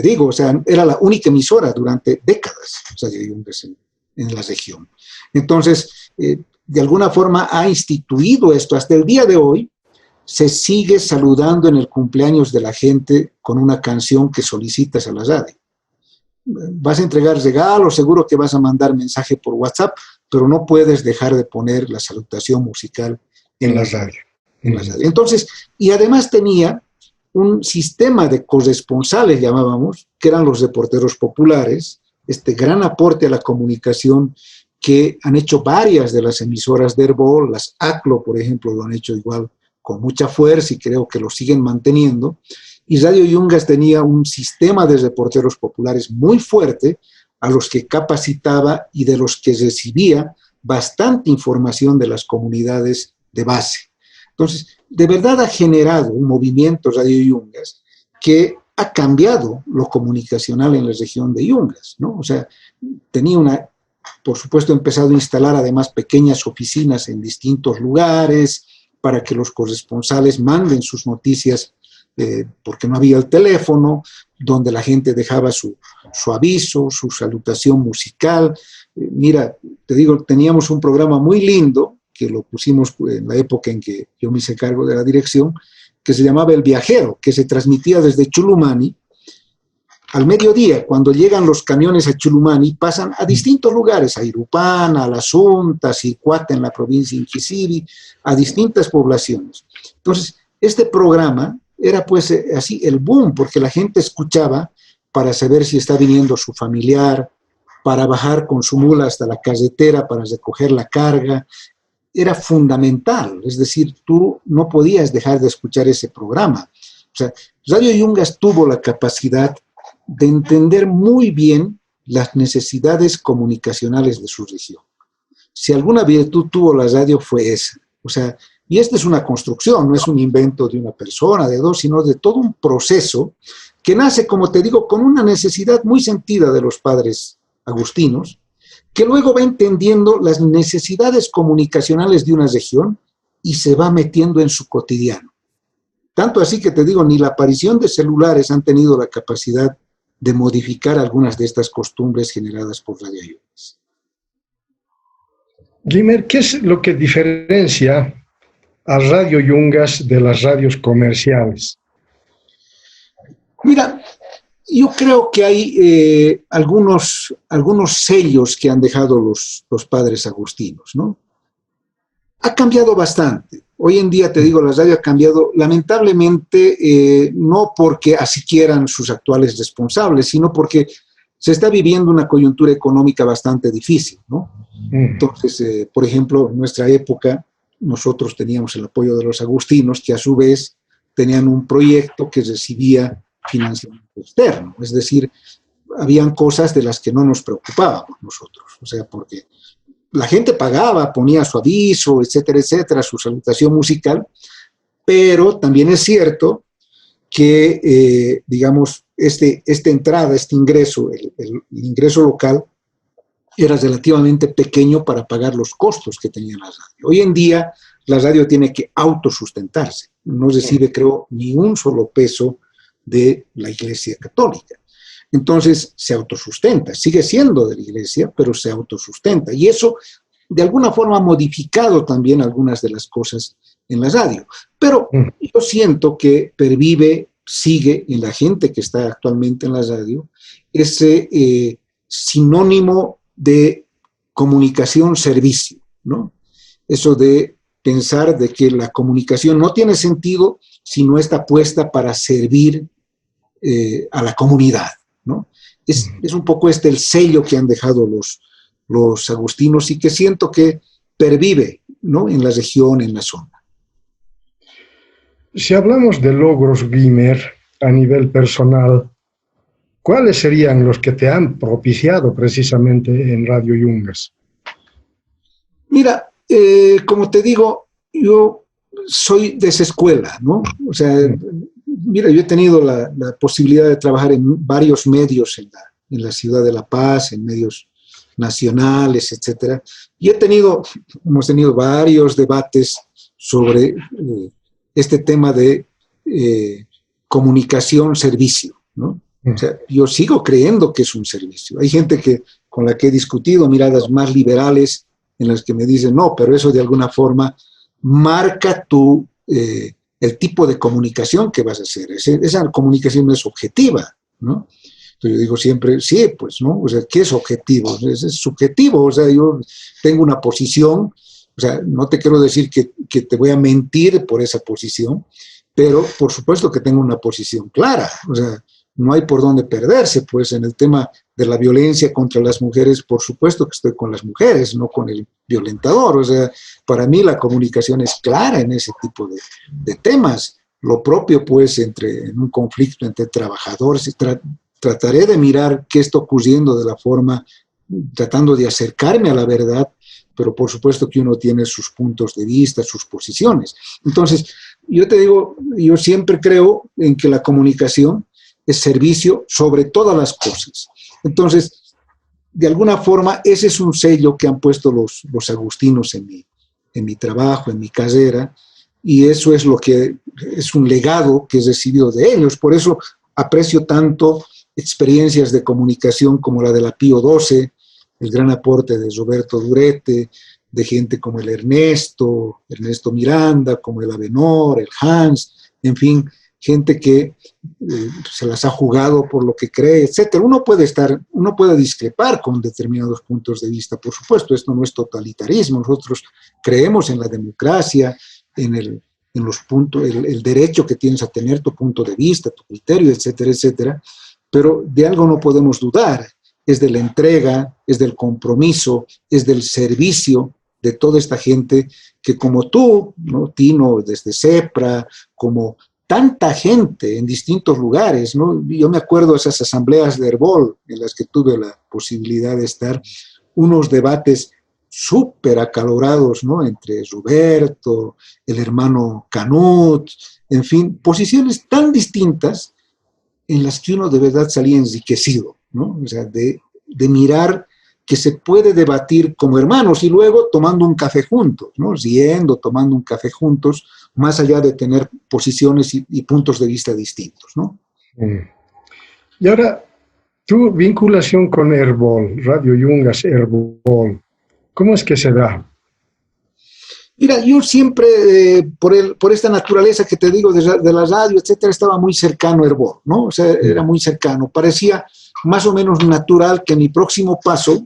digo, o sea, era la única emisora durante décadas, Radio Yungas en la región. Entonces, de alguna forma ha instituido esto. Hasta el día de hoy se sigue saludando en el cumpleaños de la gente con una canción que solicitas a la radio. Vas a entregar regalos, seguro que vas a mandar mensaje por WhatsApp, pero no puedes dejar de poner la salutación musical en la radio. Entonces, y además tenía un sistema de corresponsales, llamábamos, que eran los reporteros populares, este gran aporte a la comunicación que han hecho varias de las emisoras de Herbol, las ACLO, por ejemplo, lo han hecho igual con mucha fuerza y creo que lo siguen manteniendo. Y Radio Yungas tenía un sistema de reporteros populares muy fuerte a los que capacitaba y de los que recibía bastante información de las comunidades de base. Entonces, de verdad ha generado un movimiento Radio Yungas que ha cambiado lo comunicacional en la región de Yungas, ¿no? O sea, por supuesto, ha empezado a instalar además pequeñas oficinas en distintos lugares para que los corresponsales manden sus noticias, porque no había el teléfono, donde la gente dejaba su aviso, su salutación musical. Mira, te digo, teníamos un programa muy lindo, que lo pusimos en la época en que yo me hice cargo de la dirección, que se llamaba El Viajero, que se transmitía desde Chulumani. Al mediodía, cuando llegan los camiones a Chulumani, pasan a distintos lugares, a Irupana, a La Sunta, a Circuata en la provincia de Inquisibi, a distintas poblaciones. Entonces, este programa era pues así el boom, porque la gente escuchaba para saber si está viniendo su familiar, para bajar con su mula hasta la carretera para recoger la carga. Era fundamental, es decir, tú no podías dejar de escuchar ese programa. O sea, Radio Yungas tuvo la capacidad de entender muy bien las necesidades comunicacionales de su región. Si alguna virtud tuvo la radio fue esa. O sea, y esta es una construcción, no es un invento de una persona, de dos, sino de todo un proceso que nace, como te digo, con una necesidad muy sentida de los padres agustinos, que luego va entendiendo las necesidades comunicacionales de una región y se va metiendo en su cotidiano. Tanto así que te digo, ni la aparición de celulares han tenido la capacidad de modificar algunas de estas costumbres generadas por Radio Yungas. Guimer, ¿qué es lo que diferencia a Radio Yungas de las radios comerciales? Mira, yo creo que hay algunos sellos que han dejado los padres agustinos, ¿no? Ha cambiado bastante. Hoy en día, te digo, la radio ha cambiado, lamentablemente, no porque así quieran sus actuales responsables, sino porque se está viviendo una coyuntura económica bastante difícil, ¿no? Entonces, por ejemplo, en nuestra época, nosotros teníamos el apoyo de los agustinos, que a su vez tenían un proyecto que recibía financiamiento externo, es decir, habían cosas de las que no nos preocupábamos nosotros, o sea, porque la gente pagaba, ponía su aviso, etcétera, su salutación musical, pero también es cierto que, digamos, esta entrada, este ingreso, el ingreso local, era relativamente pequeño para pagar los costos que tenía la radio. Hoy en día, la radio tiene que autosustentarse. No recibe, creo, ni un solo peso de la Iglesia Católica. Entonces, se autosustenta. Sigue siendo de la Iglesia, pero se autosustenta. Y eso, de alguna forma, ha modificado también algunas de las cosas en la radio. Pero yo siento que pervive, sigue en la gente que está actualmente en la radio, ese sinónimo de comunicación-servicio, ¿no? Eso de pensar de que la comunicación no tiene sentido si no está puesta para servir a la comunidad, ¿no? Es un poco el sello que han dejado los agustinos y que siento que pervive, ¿no? En la región, en la zona. Si hablamos de logros, Guimer, a nivel personal, ¿cuáles serían los que te han propiciado precisamente en Radio Yungas? Mira, como te digo, yo soy de esa escuela, ¿no? O sea, mira, yo he tenido la posibilidad de trabajar en varios medios en la ciudad de La Paz, en medios nacionales, etcétera, y hemos tenido varios debates sobre este tema de comunicación-servicio, ¿no? O sea, yo sigo creyendo que es un servicio. Hay gente con la que he discutido, miradas más liberales, en las que me dicen, no, pero eso de alguna forma marca el tipo de comunicación que vas a hacer. Esa comunicación no es objetiva, ¿no? Entonces yo digo siempre, sí, pues, ¿no? O sea, ¿qué es objetivo? Es subjetivo, o sea, yo tengo una posición, o sea, no te quiero decir que te voy a mentir por esa posición, pero por supuesto que tengo una posición clara, o sea, no hay por dónde perderse, pues en el tema de la violencia contra las mujeres, por supuesto que estoy con las mujeres, no con el violentador, o sea, para mí la comunicación es clara en ese tipo de temas. Lo propio, pues, en un conflicto entre trabajadores, trataré de mirar qué está ocurriendo de la forma, tratando de acercarme a la verdad, pero por supuesto que uno tiene sus puntos de vista, sus posiciones. Entonces, yo te digo, yo siempre creo en que la comunicación es servicio sobre todas las cosas. Entonces, de alguna forma, ese es un sello que han puesto los agustinos en mi trabajo, en mi carrera, y eso es es un legado que he recibido de ellos. Por eso aprecio tanto experiencias de comunicación como la de la Pío XII, el gran aporte de Roberto Durete, de gente como el Ernesto Miranda, como el Abenor, el Hans, en fin, gente que se las ha jugado por lo que cree, etcétera. Uno puede discrepar con determinados puntos de vista, por supuesto, esto no es totalitarismo, nosotros creemos en la democracia, en los puntos, el derecho que tienes a tener tu punto de vista, tu criterio, etcétera, etcétera, pero de algo no podemos dudar, es de la entrega, es del compromiso, es del servicio de toda esta gente que como tú, ¿no? Tino, desde CEPRA, como tanta gente en distintos lugares, ¿no? Yo me acuerdo de esas asambleas de Herbol en las que tuve la posibilidad de estar, unos debates súper acalorados, ¿no? Entre Roberto, el hermano Canut, en fin, posiciones tan distintas en las que uno de verdad salía enriquecido, ¿no? O sea, de mirar que se puede debatir como hermanos y luego tomando un café juntos, ¿no? Riendo, tomando un café juntos, más allá de tener posiciones y puntos de vista distintos, ¿no? Y ahora, tu vinculación con Herbol, Radio Yungas Herbol, ¿cómo es que se da? Mira, yo siempre, por esta naturaleza que te digo de la radio, etcétera, estaba muy cercano a Herbol, ¿no? O sea, era muy cercano. Parecía más o menos natural que mi próximo paso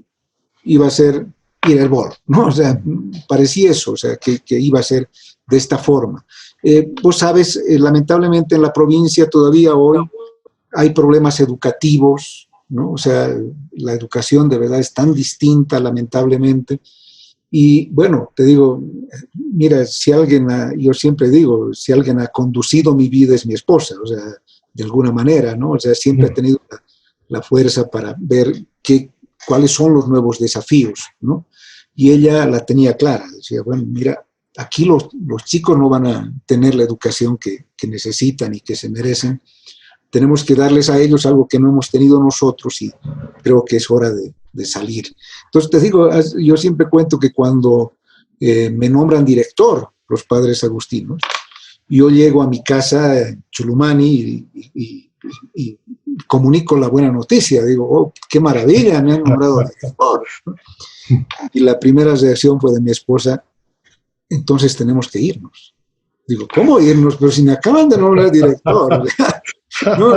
iba a ser ir a Herbol, ¿no? O sea, parecía eso, o sea, que iba a ser de esta forma. Vos sabes, lamentablemente en la provincia todavía hoy hay problemas educativos ¿no? O sea, la educación de verdad es tan distinta, lamentablemente. Y bueno, te digo, mira, si alguien, yo siempre digo, si alguien ha conducido mi vida es mi esposa, o sea, de alguna manera, ¿no? O sea, siempre ha tenido la fuerza para ver cuáles son los nuevos desafíos, ¿no? Y ella la tenía clara, decía, bueno, mira, aquí los chicos no van a tener la educación que necesitan y que se merecen. Tenemos que darles a ellos algo que no hemos tenido nosotros y creo que es hora de salir. Entonces, te digo, yo siempre cuento que cuando me nombran director, los padres agustinos, yo llego a mi casa en Chulumani y comunico la buena noticia. Digo, oh, qué maravilla, me han nombrado director. Y la primera reacción fue de mi esposa, entonces tenemos que irnos. Digo, ¿cómo irnos? Pero si me acaban de nombrar director. No,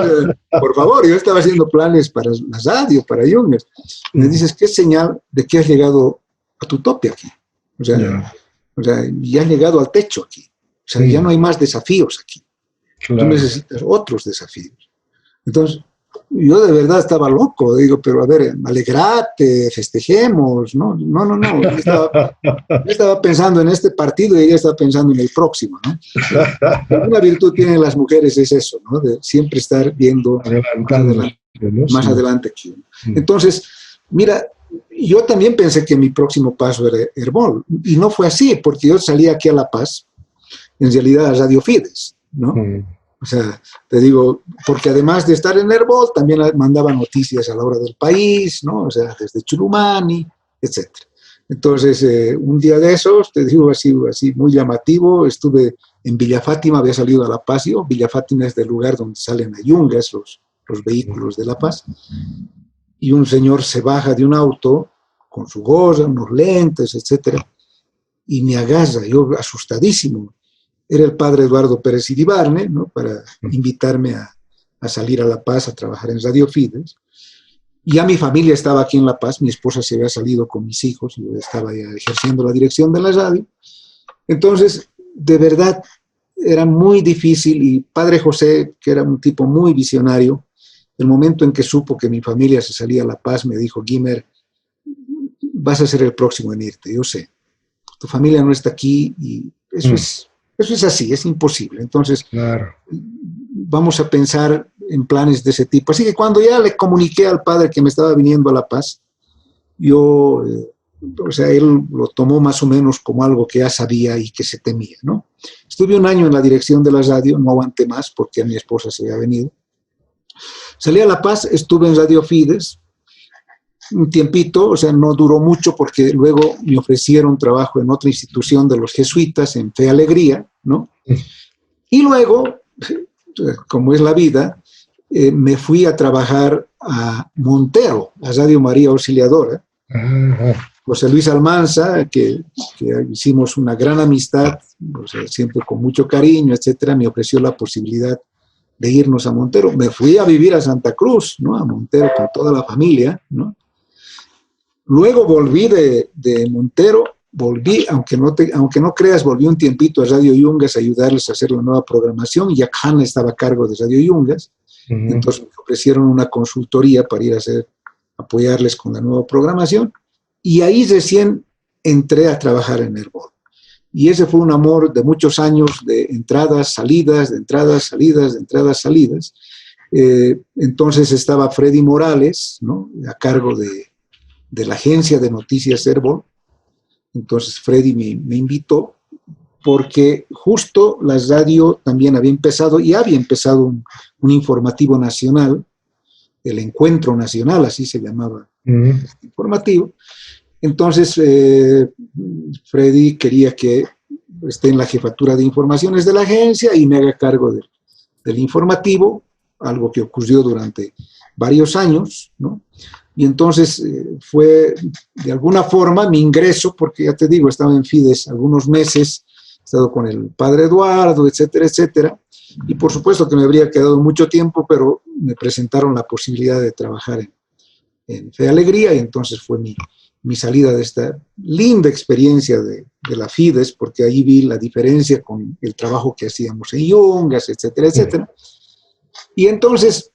por favor, yo estaba haciendo planes para la radio, para Junger. Me dices, ¿qué señal de que has llegado a tu tope aquí? O sea, ya has llegado al techo aquí. O sea, ya no hay más desafíos aquí. Claro. Tú necesitas otros desafíos. Entonces, yo de verdad estaba loco. Digo, pero a ver, alegrate, festejemos. No. Yo estaba pensando en este partido y ella estaba pensando en el próximo, ¿no? Una virtud tienen las mujeres es eso, ¿no? De siempre estar viendo más adelante que uno. Entonces, mira, yo también pensé que mi próximo paso era Herbol. Y no fue así, porque yo salí aquí a La Paz, en realidad a Radio Fides, ¿no? O sea, te digo, porque además de estar en Herbol, también mandaba noticias a la hora del país, ¿no? O sea, desde Chulumani, etc. Entonces, un día de esos, te digo así muy llamativo, estuve en Villa Fátima, había salido a La Paz, Villa Fátima es del lugar donde salen a Yungas los vehículos de La Paz, y un señor se baja de un auto con su gorra, unos lentes, etc., y me agarra, yo asustadísimo. Era el padre Eduardo Pérez Iribarne, ¿no? Para invitarme a salir a La Paz a trabajar en Radio Fides. Ya mi familia estaba aquí en La Paz, mi esposa se había salido con mis hijos, yo estaba ya ejerciendo la dirección de la radio. Entonces, de verdad, era muy difícil y Padre José, que era un tipo muy visionario, el momento en que supo que mi familia se salía a La Paz, me dijo, Guimer, vas a ser el próximo en irte, yo sé. Tu familia no está aquí y eso es así, es imposible. Entonces, claro, vamos a pensar en planes de ese tipo. Así que cuando ya le comuniqué al padre que me estaba viniendo a La Paz, o sea, él lo tomó más o menos como algo que ya sabía y que se temía, ¿no? Estuve un año en la dirección de la radio, no aguanté más porque a mi esposa se había venido. Salí a La Paz, estuve en Radio Fides un tiempito, o sea, no duró mucho porque luego me ofrecieron trabajo en otra institución de los jesuitas, en Fe Alegría, ¿no? Y luego, como es la vida, me fui a trabajar a Montero, a Radio María Auxiliadora. José Luis Almanza, que hicimos una gran amistad, o sea, siempre con mucho cariño, etcétera, me ofreció la posibilidad de irnos a Montero. Me fui a vivir a Santa Cruz, ¿no? A Montero con toda la familia, ¿no? Luego volví de Montero, aunque no creas, volví un tiempito a Radio Yungas a ayudarles a hacer la nueva programación. Jack Han estaba a cargo de Radio Yungas, entonces me ofrecieron una consultoría para ir a apoyarles con la nueva programación, y ahí recién entré a trabajar en Herbol. Y ese fue un amor de muchos años, de entradas, salidas, de entradas, salidas, de entradas, salidas. Entonces estaba Freddy Morales, ¿no? A cargo de la agencia de noticias Herbol. Entonces Freddy me invitó porque justo la radio también había empezado un informativo nacional, el Encuentro Nacional, así se llamaba, este informativo. Entonces Freddy quería que esté en la jefatura de informaciones de la agencia y me haga cargo del informativo, algo que ocurrió durante varios años, ¿no? Y entonces fue de alguna forma mi ingreso, porque ya te digo, estaba en Fides algunos meses, he estado con el padre Eduardo, etcétera, etcétera, y por supuesto que me habría quedado mucho tiempo, pero me presentaron la posibilidad de trabajar en Fe Alegría, y entonces fue mi salida de esta linda experiencia de la Fides, porque ahí vi la diferencia con el trabajo que hacíamos en Yungas, etcétera, etcétera. Y entonces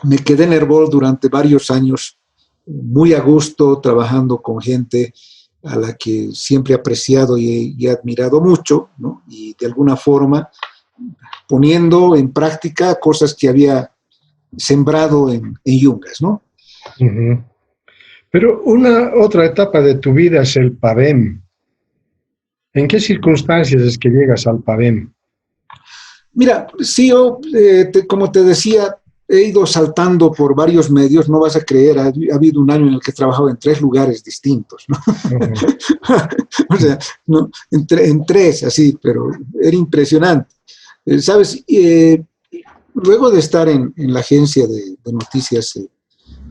me quedé en Herbol durante varios años, muy a gusto, trabajando con gente a la que siempre he apreciado y he admirado mucho, ¿no? Y de alguna forma poniendo en práctica cosas que había sembrado en Yungas, ¿no? Ujú. Pero una otra etapa de tu vida es el PADEM. ¿En qué circunstancias es que llegas al PADEM? Mira, sí, yo, como te decía, he ido saltando por varios medios, no vas a creer, ha habido un año en el que he trabajado en 3 lugares distintos, ¿no? Ujú. O sea, no, en 3, así, pero era impresionante. ¿Sabes? Luego de estar en la agencia de noticias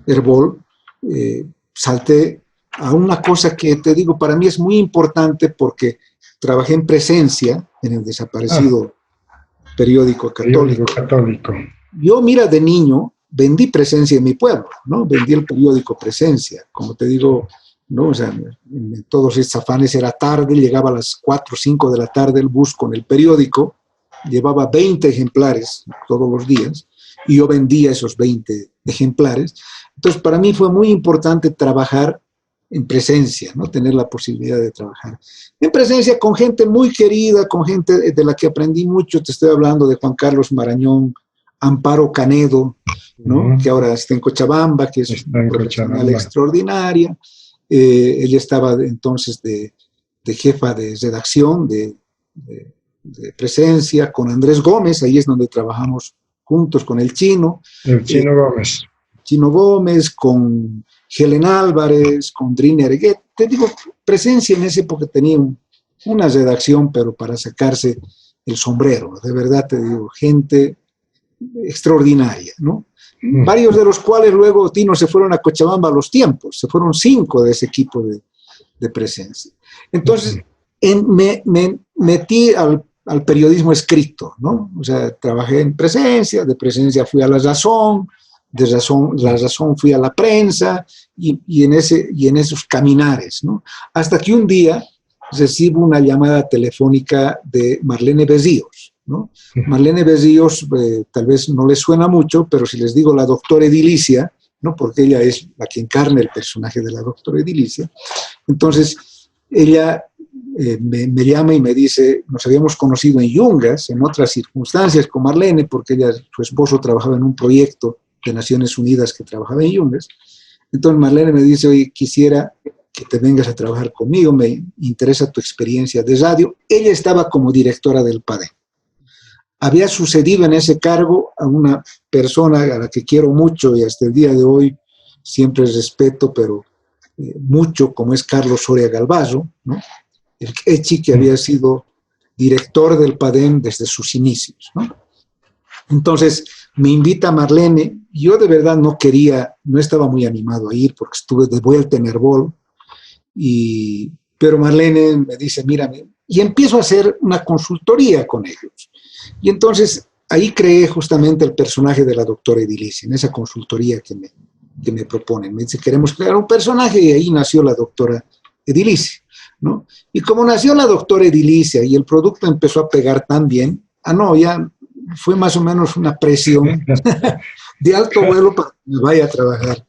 Herbol, salté a una cosa que te digo, para mí es muy importante porque trabajé en presencia en el Ah, desaparecido periódico periódico católico. católico. Yo, mira, de niño vendí Presencia en mi pueblo, ¿no? Vendí el periódico Presencia, como te digo, ¿no? O sea, en todos estos afanes era tarde, llegaba a las 4 o 5 de la tarde el bus con el periódico, llevaba 20 ejemplares todos los días, y yo vendía esos 20 ejemplares. Entonces, para mí fue muy importante trabajar en presencia, ¿no? Tener la posibilidad de trabajar en presencia con gente muy querida, con gente de la que aprendí mucho. Te estoy hablando de Juan Carlos Marañón, Amparo Canedo, ¿no? Que ahora está en Cochabamba, que es Está una en profesional Cochabamba. extraordinaria. Ella estaba entonces de jefa de redacción de Presencia, con Andrés Gómez, ahí es donde trabajamos juntos con el Chino. El eh, Chino Gómez. Chino Gómez, con Helen Álvarez, con Drina Erguet. Te digo, Presencia en esa época tenía una redacción, pero para sacarse el sombrero, de verdad te digo, gente extraordinaria, ¿no? Varios de los cuales luego, Tino, se fueron a Cochabamba a los tiempos, se fueron 5 de ese equipo de Presencia. Entonces, me metí al periodismo escrito, ¿no? O sea, trabajé en Presencia, de Presencia fui a La Razón, de La Razón fui a la prensa y en esos caminares, ¿no? Hasta que un día recibo una llamada telefónica de Marlene Besíos, ¿no? Marlene Besíos, tal vez no les suena mucho, pero si les digo la doctora Edilicia, ¿no? Porque ella es la que encarna el personaje de la doctora Edilicia. Entonces, ella me llama y me dice, nos habíamos conocido en Yungas, en otras circunstancias con Marlene, porque su esposo trabajaba en un proyecto de Naciones Unidas que trabajaba en Yungas. Entonces Marlene me dice, oye, quisiera que te vengas a trabajar conmigo, me interesa tu experiencia de radio. Ella estaba como directora del PADEM. Había sucedido en ese cargo a una persona a la que quiero mucho y hasta el día de hoy siempre respeto, pero mucho, como es Carlos Soria Galvazo, ¿no? El Echi, que había sido director del PADEM desde sus inicios, ¿no? Entonces me invita Marlene, yo de verdad no estaba muy animado a ir porque estuve de vuelta en Herbol, pero Marlene me dice, mírame, y empiezo a hacer una consultoría con ellos. Y entonces ahí creé justamente el personaje de la doctora Edilicia, en esa consultoría que me proponen. Me dice, queremos crear un personaje, y ahí nació la doctora Edilicia, ¿no? Y como nació la doctora Edilicia y el producto empezó a pegar tan bien, ya fue más o menos una presión de alto vuelo para que me vaya a trabajar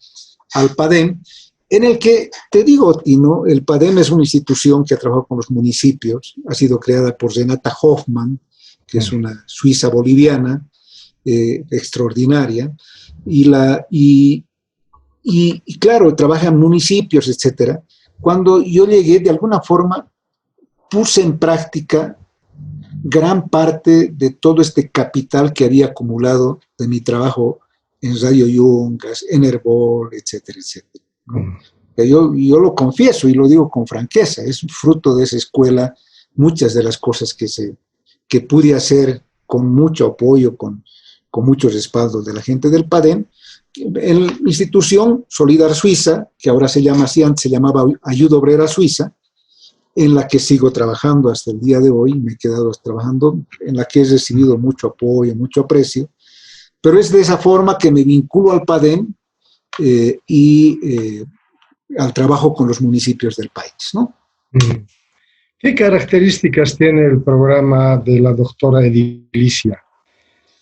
al PADEM, en el que, te digo, Tino, el PADEM es una institución que ha trabajado con los municipios, ha sido creada por Renata Hoffman, que es una suiza boliviana extraordinaria, y claro, trabaja en municipios, etcétera. Cuando yo llegué, de alguna forma, puse en práctica gran parte de todo este capital que había acumulado de mi trabajo en Radio Yungas, en Herbol, etcétera, etcétera, ¿no? Yo lo confieso y lo digo con franqueza, es fruto de esa escuela muchas de las cosas que pude hacer con mucho apoyo, con mucho respaldo de la gente del PADEM, en la institución Solidar Suiza, que ahora se llama así, antes se llamaba Ayuda Obrera Suiza, en la que sigo trabajando hasta el día de hoy, me he quedado trabajando, en la que he recibido mucho apoyo, mucho aprecio, pero es de esa forma que me vinculo al PADEM y al trabajo con los municipios del país, ¿no? ¿Qué características tiene el programa de la doctora Edilicia?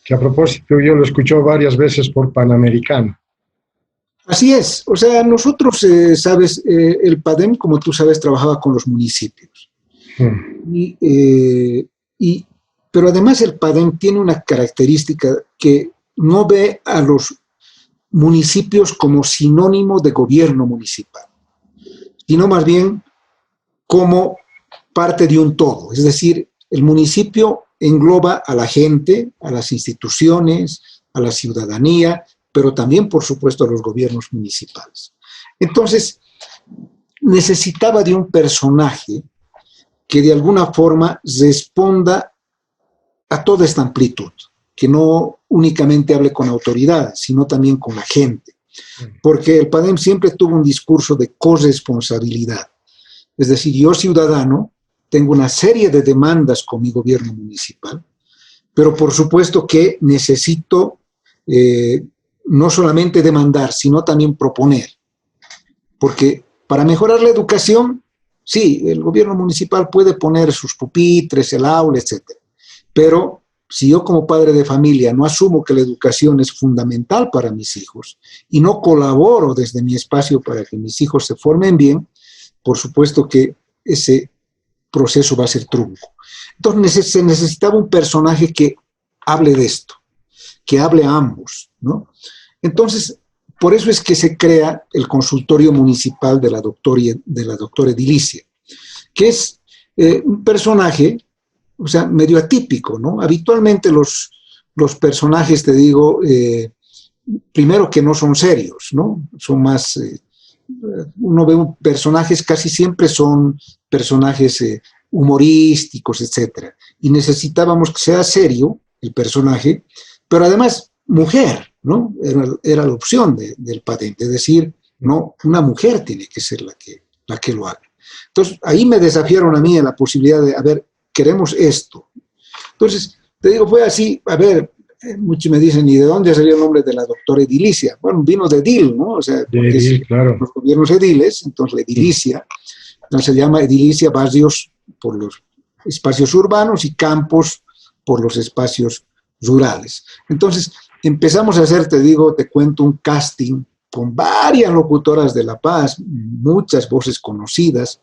que a propósito yo lo escucho varias veces por Panamericana. Así es, o sea, nosotros, sabes, el PADEM, como tú sabes, trabajaba con los municipios. Pero además el PADEM tiene una característica que no ve a los municipios como sinónimo de gobierno municipal, sino más bien como parte de un todo. Es decir, el municipio engloba a la gente, a las instituciones, a la ciudadanía, pero también, por supuesto, a los gobiernos municipales. Entonces, necesitaba de un personaje que de alguna forma responda a toda esta amplitud, que no únicamente hable con autoridades, sino también con la gente. Porque el PADEM siempre tuvo un discurso de corresponsabilidad. Es decir, yo ciudadano tengo una serie de demandas con mi gobierno municipal, pero por supuesto que necesito no solamente demandar, sino también proponer. Porque para mejorar la educación, sí, el gobierno municipal puede poner sus pupitres, el aula, etc. Pero si yo como padre de familia no asumo que la educación es fundamental para mis hijos y no colaboro desde mi espacio para que mis hijos se formen bien, por supuesto que ese proceso va a ser trunco. Entonces se necesitaba un personaje que hable de esto, que hable a ambos, ¿no? Entonces, por eso es que se crea el consultorio municipal de la doctora Edilicia, que es un personaje, o sea, medio atípico, ¿no? Habitualmente los personajes, te digo, primero que no son serios, ¿no? Son más, uno ve personajes, casi siempre son personajes humorísticos, etc. Y necesitábamos que sea serio el personaje, pero además mujer, ¿no? Era la opción del PADEM, de decir, no, una mujer tiene que ser la que lo haga. Entonces, ahí me desafiaron a mí en la posibilidad de, a ver, queremos esto. Entonces, te digo, fue así, a ver, muchos me dicen, ¿y de dónde salió el nombre de la doctora Edilicia? Bueno, vino de Edil, ¿no? O sea, porque Edil, claro. Los gobiernos ediles, entonces la Edilicia, entonces se llama Edilicia barrios por los espacios urbanos y campos por los espacios rurales. Entonces, empezamos a hacer, te digo, te cuento, un casting con varias locutoras de La Paz, muchas voces conocidas,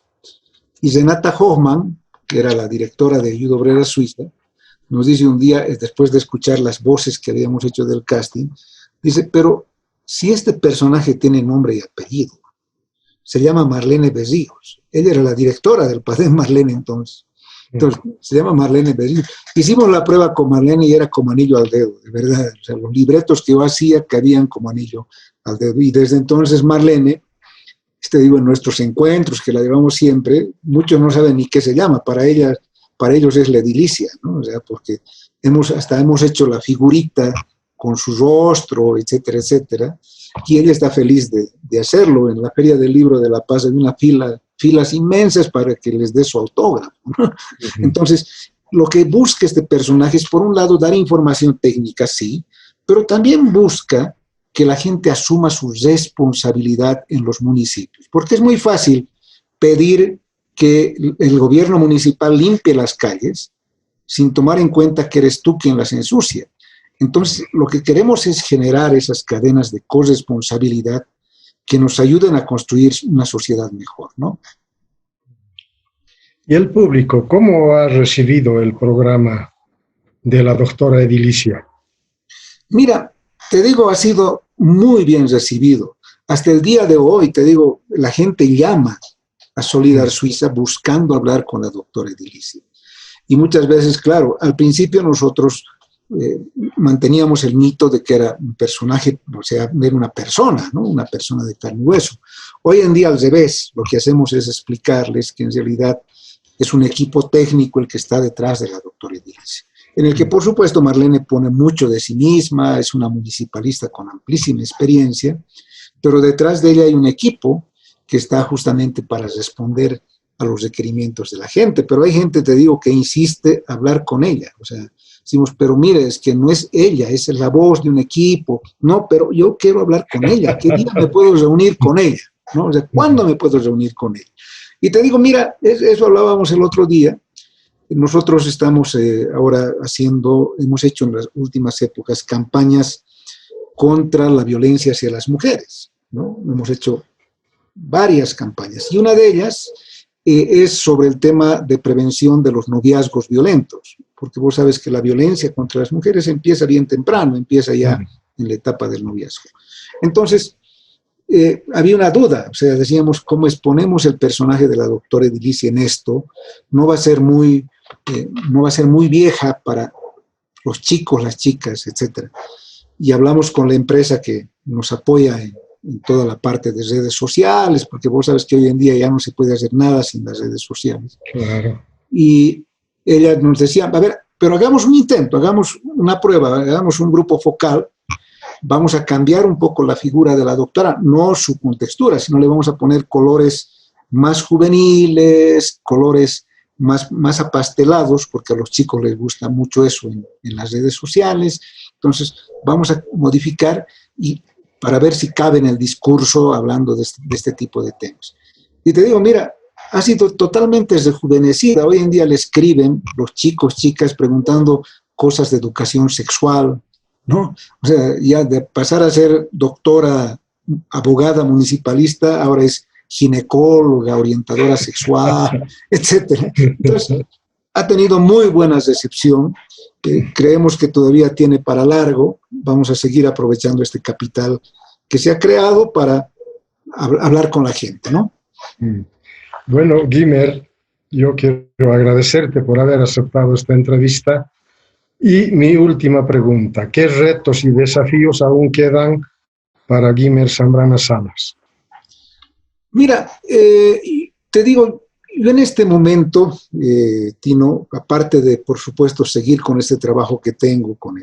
y Renata Hoffman, que era la directora de Ayuda Obrera Suiza, nos dice un día, después de escuchar las voces que habíamos hecho del casting, dice, pero si este personaje tiene nombre y apellido, se llama Marlene Berríos. Ella era la directora del PADEM, Marlene, entonces. Entonces, se llama Marlene Berríos. Hicimos la prueba con Marlene y era como anillo al dedo, de verdad. O sea, los libretos que yo hacía cabían como anillo al dedo. Y desde entonces Marlene, te digo, en nuestros encuentros, que la llevamos siempre, muchos no saben ni qué se llama. Para ellos es la Edilicia, ¿no? O sea, porque hasta hemos hecho la figurita con su rostro, etcétera, etcétera. Y ella está feliz de hacerlo. En la Feria del Libro de La Paz hay una filas inmensas para que les dé su autógrafo, ¿no? Uh-huh. Entonces, lo que busca este personaje es, por un lado, dar información técnica, sí, pero también busca que la gente asuma su responsabilidad en los municipios. Porque es muy fácil pedir que el gobierno municipal limpie las calles sin tomar en cuenta que eres tú quien las ensucia. Entonces, lo que queremos es generar esas cadenas de corresponsabilidad que nos ayuden a construir una sociedad mejor, ¿no? ¿Y el público cómo ha recibido el programa de la doctora Edilicia? Mira, te digo, ha sido muy bien recibido. Hasta el día de hoy, te digo, la gente llama a Solidar Suiza buscando hablar con la doctora Edilicia. Y muchas veces, claro, al principio nosotros manteníamos el mito de que era un personaje, o sea, era una persona, ¿no? Una persona de carne y hueso. Hoy en día, al revés, lo que hacemos es explicarles que en realidad es un equipo técnico el que está detrás de la doctora Edilicia, en el que, por supuesto, Marlene pone mucho de sí misma, es una municipalista con amplísima experiencia, pero detrás de ella hay un equipo que está justamente para responder a los requerimientos de la gente. Pero hay gente, te digo, que insiste hablar con ella, o sea, decimos, pero mire, es que no es ella, es la voz de un equipo. No, pero yo quiero hablar con ella. ¿Qué día me puedo reunir con ella? ¿No? O sea, ¿cuándo me puedo reunir con ella? Y te digo, mira, eso hablábamos el otro día. nosotros estamos ahora hemos hecho en las últimas épocas campañas contra la violencia hacia las mujeres, ¿no? Hemos hecho varias campañas y una de ellas es sobre el tema de prevención de los noviazgos violentos, porque vos sabes que la violencia contra las mujeres empieza bien temprano, empieza ya en la etapa del noviazgo. Entonces, había una duda, o sea, decíamos, ¿cómo exponemos el personaje de la doctora Edilicia en esto? No va a ser muy vieja para los chicos, las chicas, etc. Y hablamos con la empresa que nos apoya en toda la parte de redes sociales, porque vos sabes que hoy en día ya no se puede hacer nada sin las redes sociales. Claro. Y ella nos decía, a ver, pero hagamos un intento, hagamos una prueba, hagamos un grupo focal, vamos a cambiar un poco la figura de la doctora, no su contextura, sino le vamos a poner colores más juveniles, colores más apastelados, porque a los chicos les gusta mucho eso en las redes sociales. Entonces, vamos a modificar y para ver si cabe en el discurso hablando de este tipo de temas. Y te digo, mira, ha sido totalmente rejuvenecida. Hoy en día le escriben los chicos, chicas, preguntando cosas de educación sexual, ¿no? O sea, ya de pasar a ser doctora, abogada municipalista, ahora es ginecóloga, orientadora sexual, etc. Entonces, ha tenido muy buena recepción. Creemos que todavía tiene para largo. Vamos a seguir aprovechando este capital que se ha creado para hablar con la gente, ¿no? Bueno, Guimer, yo quiero agradecerte por haber aceptado esta entrevista. Y mi última pregunta, ¿qué retos y desafíos aún quedan para Guimer Zambrana Salas? Mira, te digo, yo en este momento, Tino, aparte de, por supuesto, seguir con este trabajo que tengo con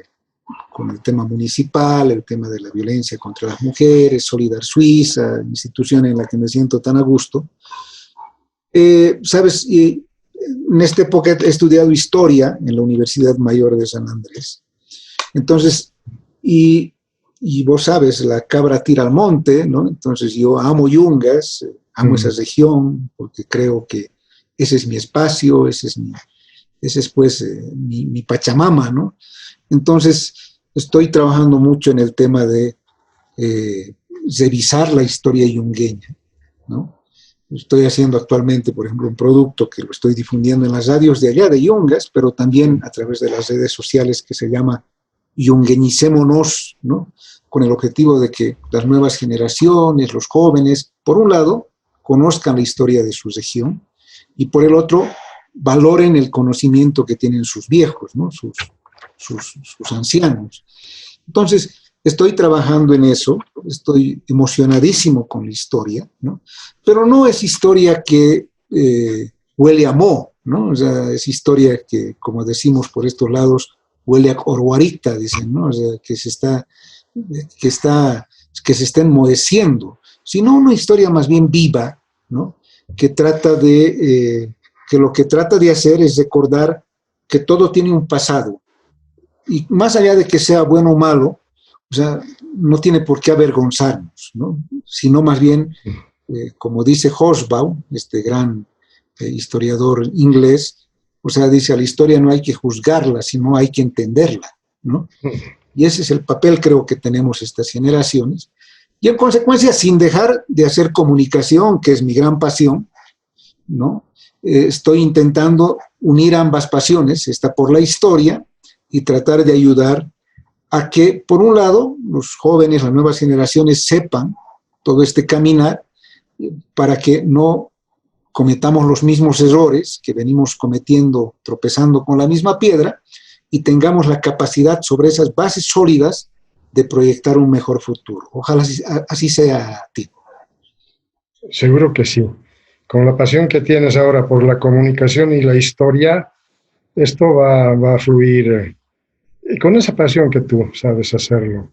el tema municipal, el tema de la violencia contra las mujeres, Solidar Suiza, institución en la que me siento tan a gusto, sabes, en esta época he estudiado historia en la Universidad Mayor de San Andrés. Entonces, y vos sabes, la cabra tira al monte, ¿no? Entonces yo amo Yungas, amo esa región, porque creo que ese es mi espacio, ese es pues mi Pachamama, ¿no? Entonces, estoy trabajando mucho en el tema de revisar la historia yungueña, ¿no? Estoy haciendo actualmente, por ejemplo, un producto que lo estoy difundiendo en las radios de allá de Yungas, pero también a través de las redes sociales que se llama Yungueñicémonos, ¿no? Con el objetivo de que las nuevas generaciones, los jóvenes, por un lado, conozcan la historia de su región y por el otro, valoren el conocimiento que tienen sus viejos, ¿no? sus ancianos. Entonces, estoy trabajando en eso, estoy emocionadísimo con la historia, ¿no? Pero no es historia que huele a moho, ¿no? O sea, es historia que, como decimos por estos lados, huele a orguarita, dicen, ¿no? O sea, que se está enmoheciendo, sino una historia más bien viva, ¿no? Que lo que trata de hacer es recordar que todo tiene un pasado, y más allá de que sea bueno o malo, o sea, no tiene por qué avergonzarnos, ¿no? Sino más bien, como dice Hobsbawm, este gran historiador inglés, o sea, dice, a la historia no hay que juzgarla, sino hay que entenderla, ¿no? Y ese es el papel, creo, que tenemos estas generaciones. Y en consecuencia, sin dejar de hacer comunicación, que es mi gran pasión, ¿no? Estoy intentando unir ambas pasiones, esta por la historia y tratar de ayudar a que, por un lado, los jóvenes, las nuevas generaciones sepan todo este caminar para que no cometamos los mismos errores que venimos cometiendo, tropezando con la misma piedra, y tengamos la capacidad sobre esas bases sólidas de proyectar un mejor futuro. Ojalá así sea, Tino. Seguro que sí. Con la pasión que tienes ahora por la comunicación y la historia, esto va a fluir. Y con esa pasión que tú sabes hacerlo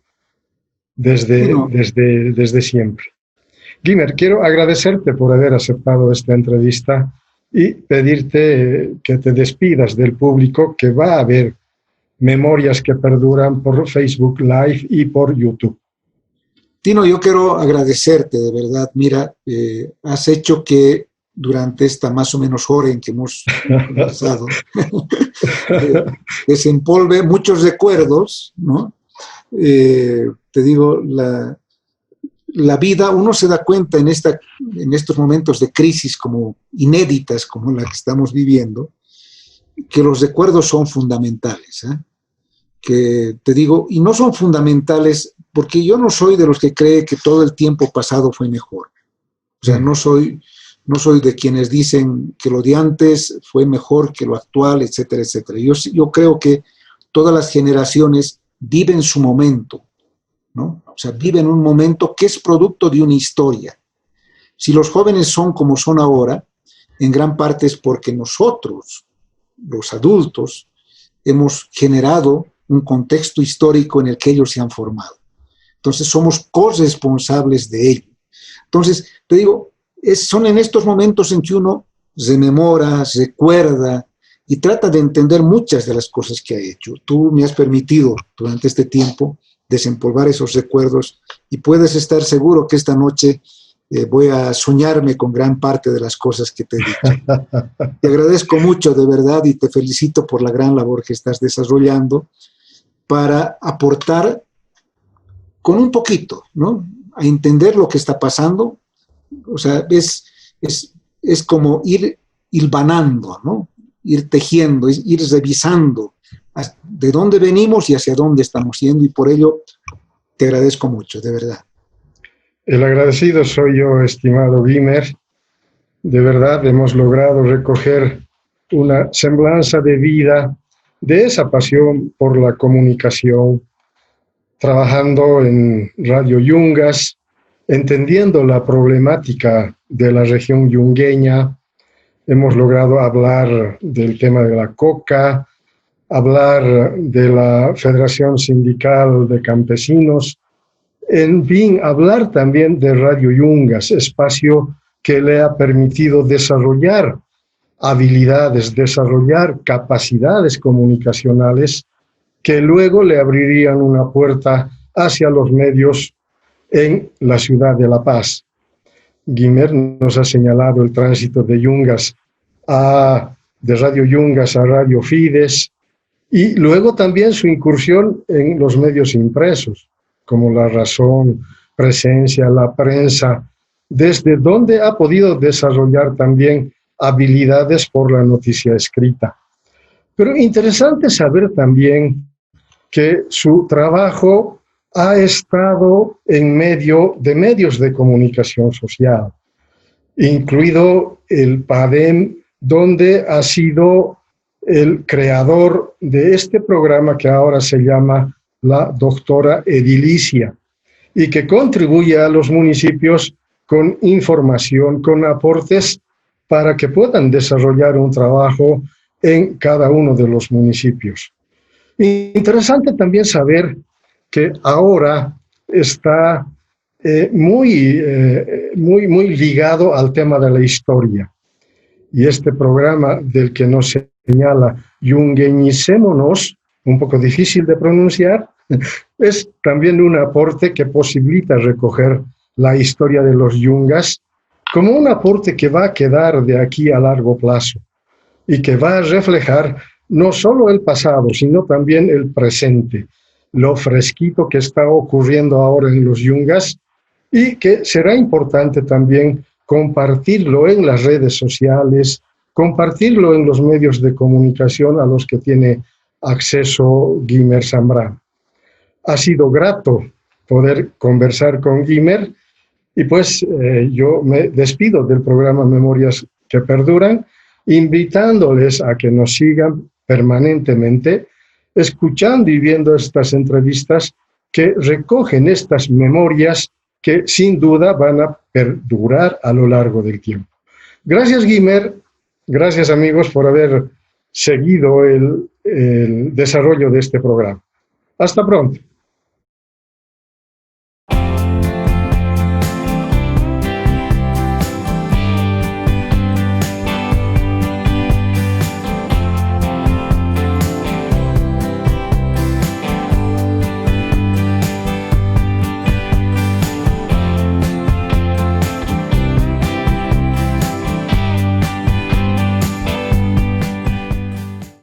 desde siempre. Guimer, quiero agradecerte por haber aceptado esta entrevista y pedirte que te despidas del público, que va a haber memorias que perduran por Facebook Live y por YouTube. Tino, yo quiero agradecerte, de verdad. Mira, has hecho que durante esta más o menos hora en que hemos conversado, desempolve muchos recuerdos, ¿no? Te digo, la vida, uno se da cuenta en estos momentos de crisis como inéditas, como la que estamos viviendo, que los recuerdos son fundamentales, ¿eh? Que te digo, y no son fundamentales porque yo no soy de los que cree que todo el tiempo pasado fue mejor. O sea, no soy de quienes dicen que lo de antes fue mejor que lo actual, etcétera, etcétera. Yo creo que todas las generaciones viven su momento, ¿no? O sea, viven un momento que es producto de una historia. Si los jóvenes son como son ahora, en gran parte es porque nosotros, los adultos, hemos generado un contexto histórico en el que ellos se han formado. Entonces, somos corresponsables de ello. Entonces, te digo, son en estos momentos en que uno rememora, recuerda y trata de entender muchas de las cosas que ha hecho. Tú me has permitido durante este tiempo desempolvar esos recuerdos y puedes estar seguro que esta noche voy a soñarme con gran parte de las cosas que te he dicho. Te agradezco mucho, de verdad, y te felicito por la gran labor que estás desarrollando para aportar con un poquito, ¿no?, a entender lo que está pasando. O sea, es como ir hilvanando, ¿no?, ir tejiendo, ir revisando de dónde venimos y hacia dónde estamos yendo, y por ello te agradezco mucho, de verdad. El agradecido soy yo, estimado Guimer. De verdad hemos logrado recoger una semblanza de vida, de esa pasión por la comunicación, trabajando en Radio Yungas, entendiendo la problemática de la región yungueña. Hemos logrado hablar del tema de la coca, hablar de la Federación Sindical de Campesinos, en fin, hablar también de Radio Yungas, espacio que le ha permitido desarrollar habilidades, desarrollar capacidades comunicacionales que luego le abrirían una puerta hacia los medios en la ciudad de La Paz. Guimer nos ha señalado el tránsito de Yungas de Radio Yungas a Radio Fides, y luego también su incursión en los medios impresos, como La Razón, Presencia, La Prensa, desde donde ha podido desarrollar también habilidades por la noticia escrita. Pero interesante saber también que su trabajo ha estado en medio de medios de comunicación social, incluido el PADEM, donde ha sido el creador de este programa que ahora se llama La Doctora Edilicia, y que contribuye a los municipios con información, con aportes para que puedan desarrollar un trabajo en cada uno de los municipios. Interesante también saber que ahora está muy ligado al tema de la historia. Y este programa del que nos señala Yungueñicémonos, un poco difícil de pronunciar, es también un aporte que posibilita recoger la historia de los yungas como un aporte que va a quedar de aquí a largo plazo y que va a reflejar no solo el pasado, sino también el presente, lo fresquito que está ocurriendo ahora en los yungas, y que será importante también compartirlo en las redes sociales, compartirlo en los medios de comunicación a los que tiene acceso Guimer Zambrano. Ha sido grato poder conversar con Guimer, y pues yo me despido del programa Memorias que Perduran, invitándoles a que nos sigan permanentemente, escuchando y viendo estas entrevistas que recogen estas memorias que sin duda van a perdurar a lo largo del tiempo. Gracias, Guimer. Gracias, amigos, por haber seguido el desarrollo de este programa. Hasta pronto.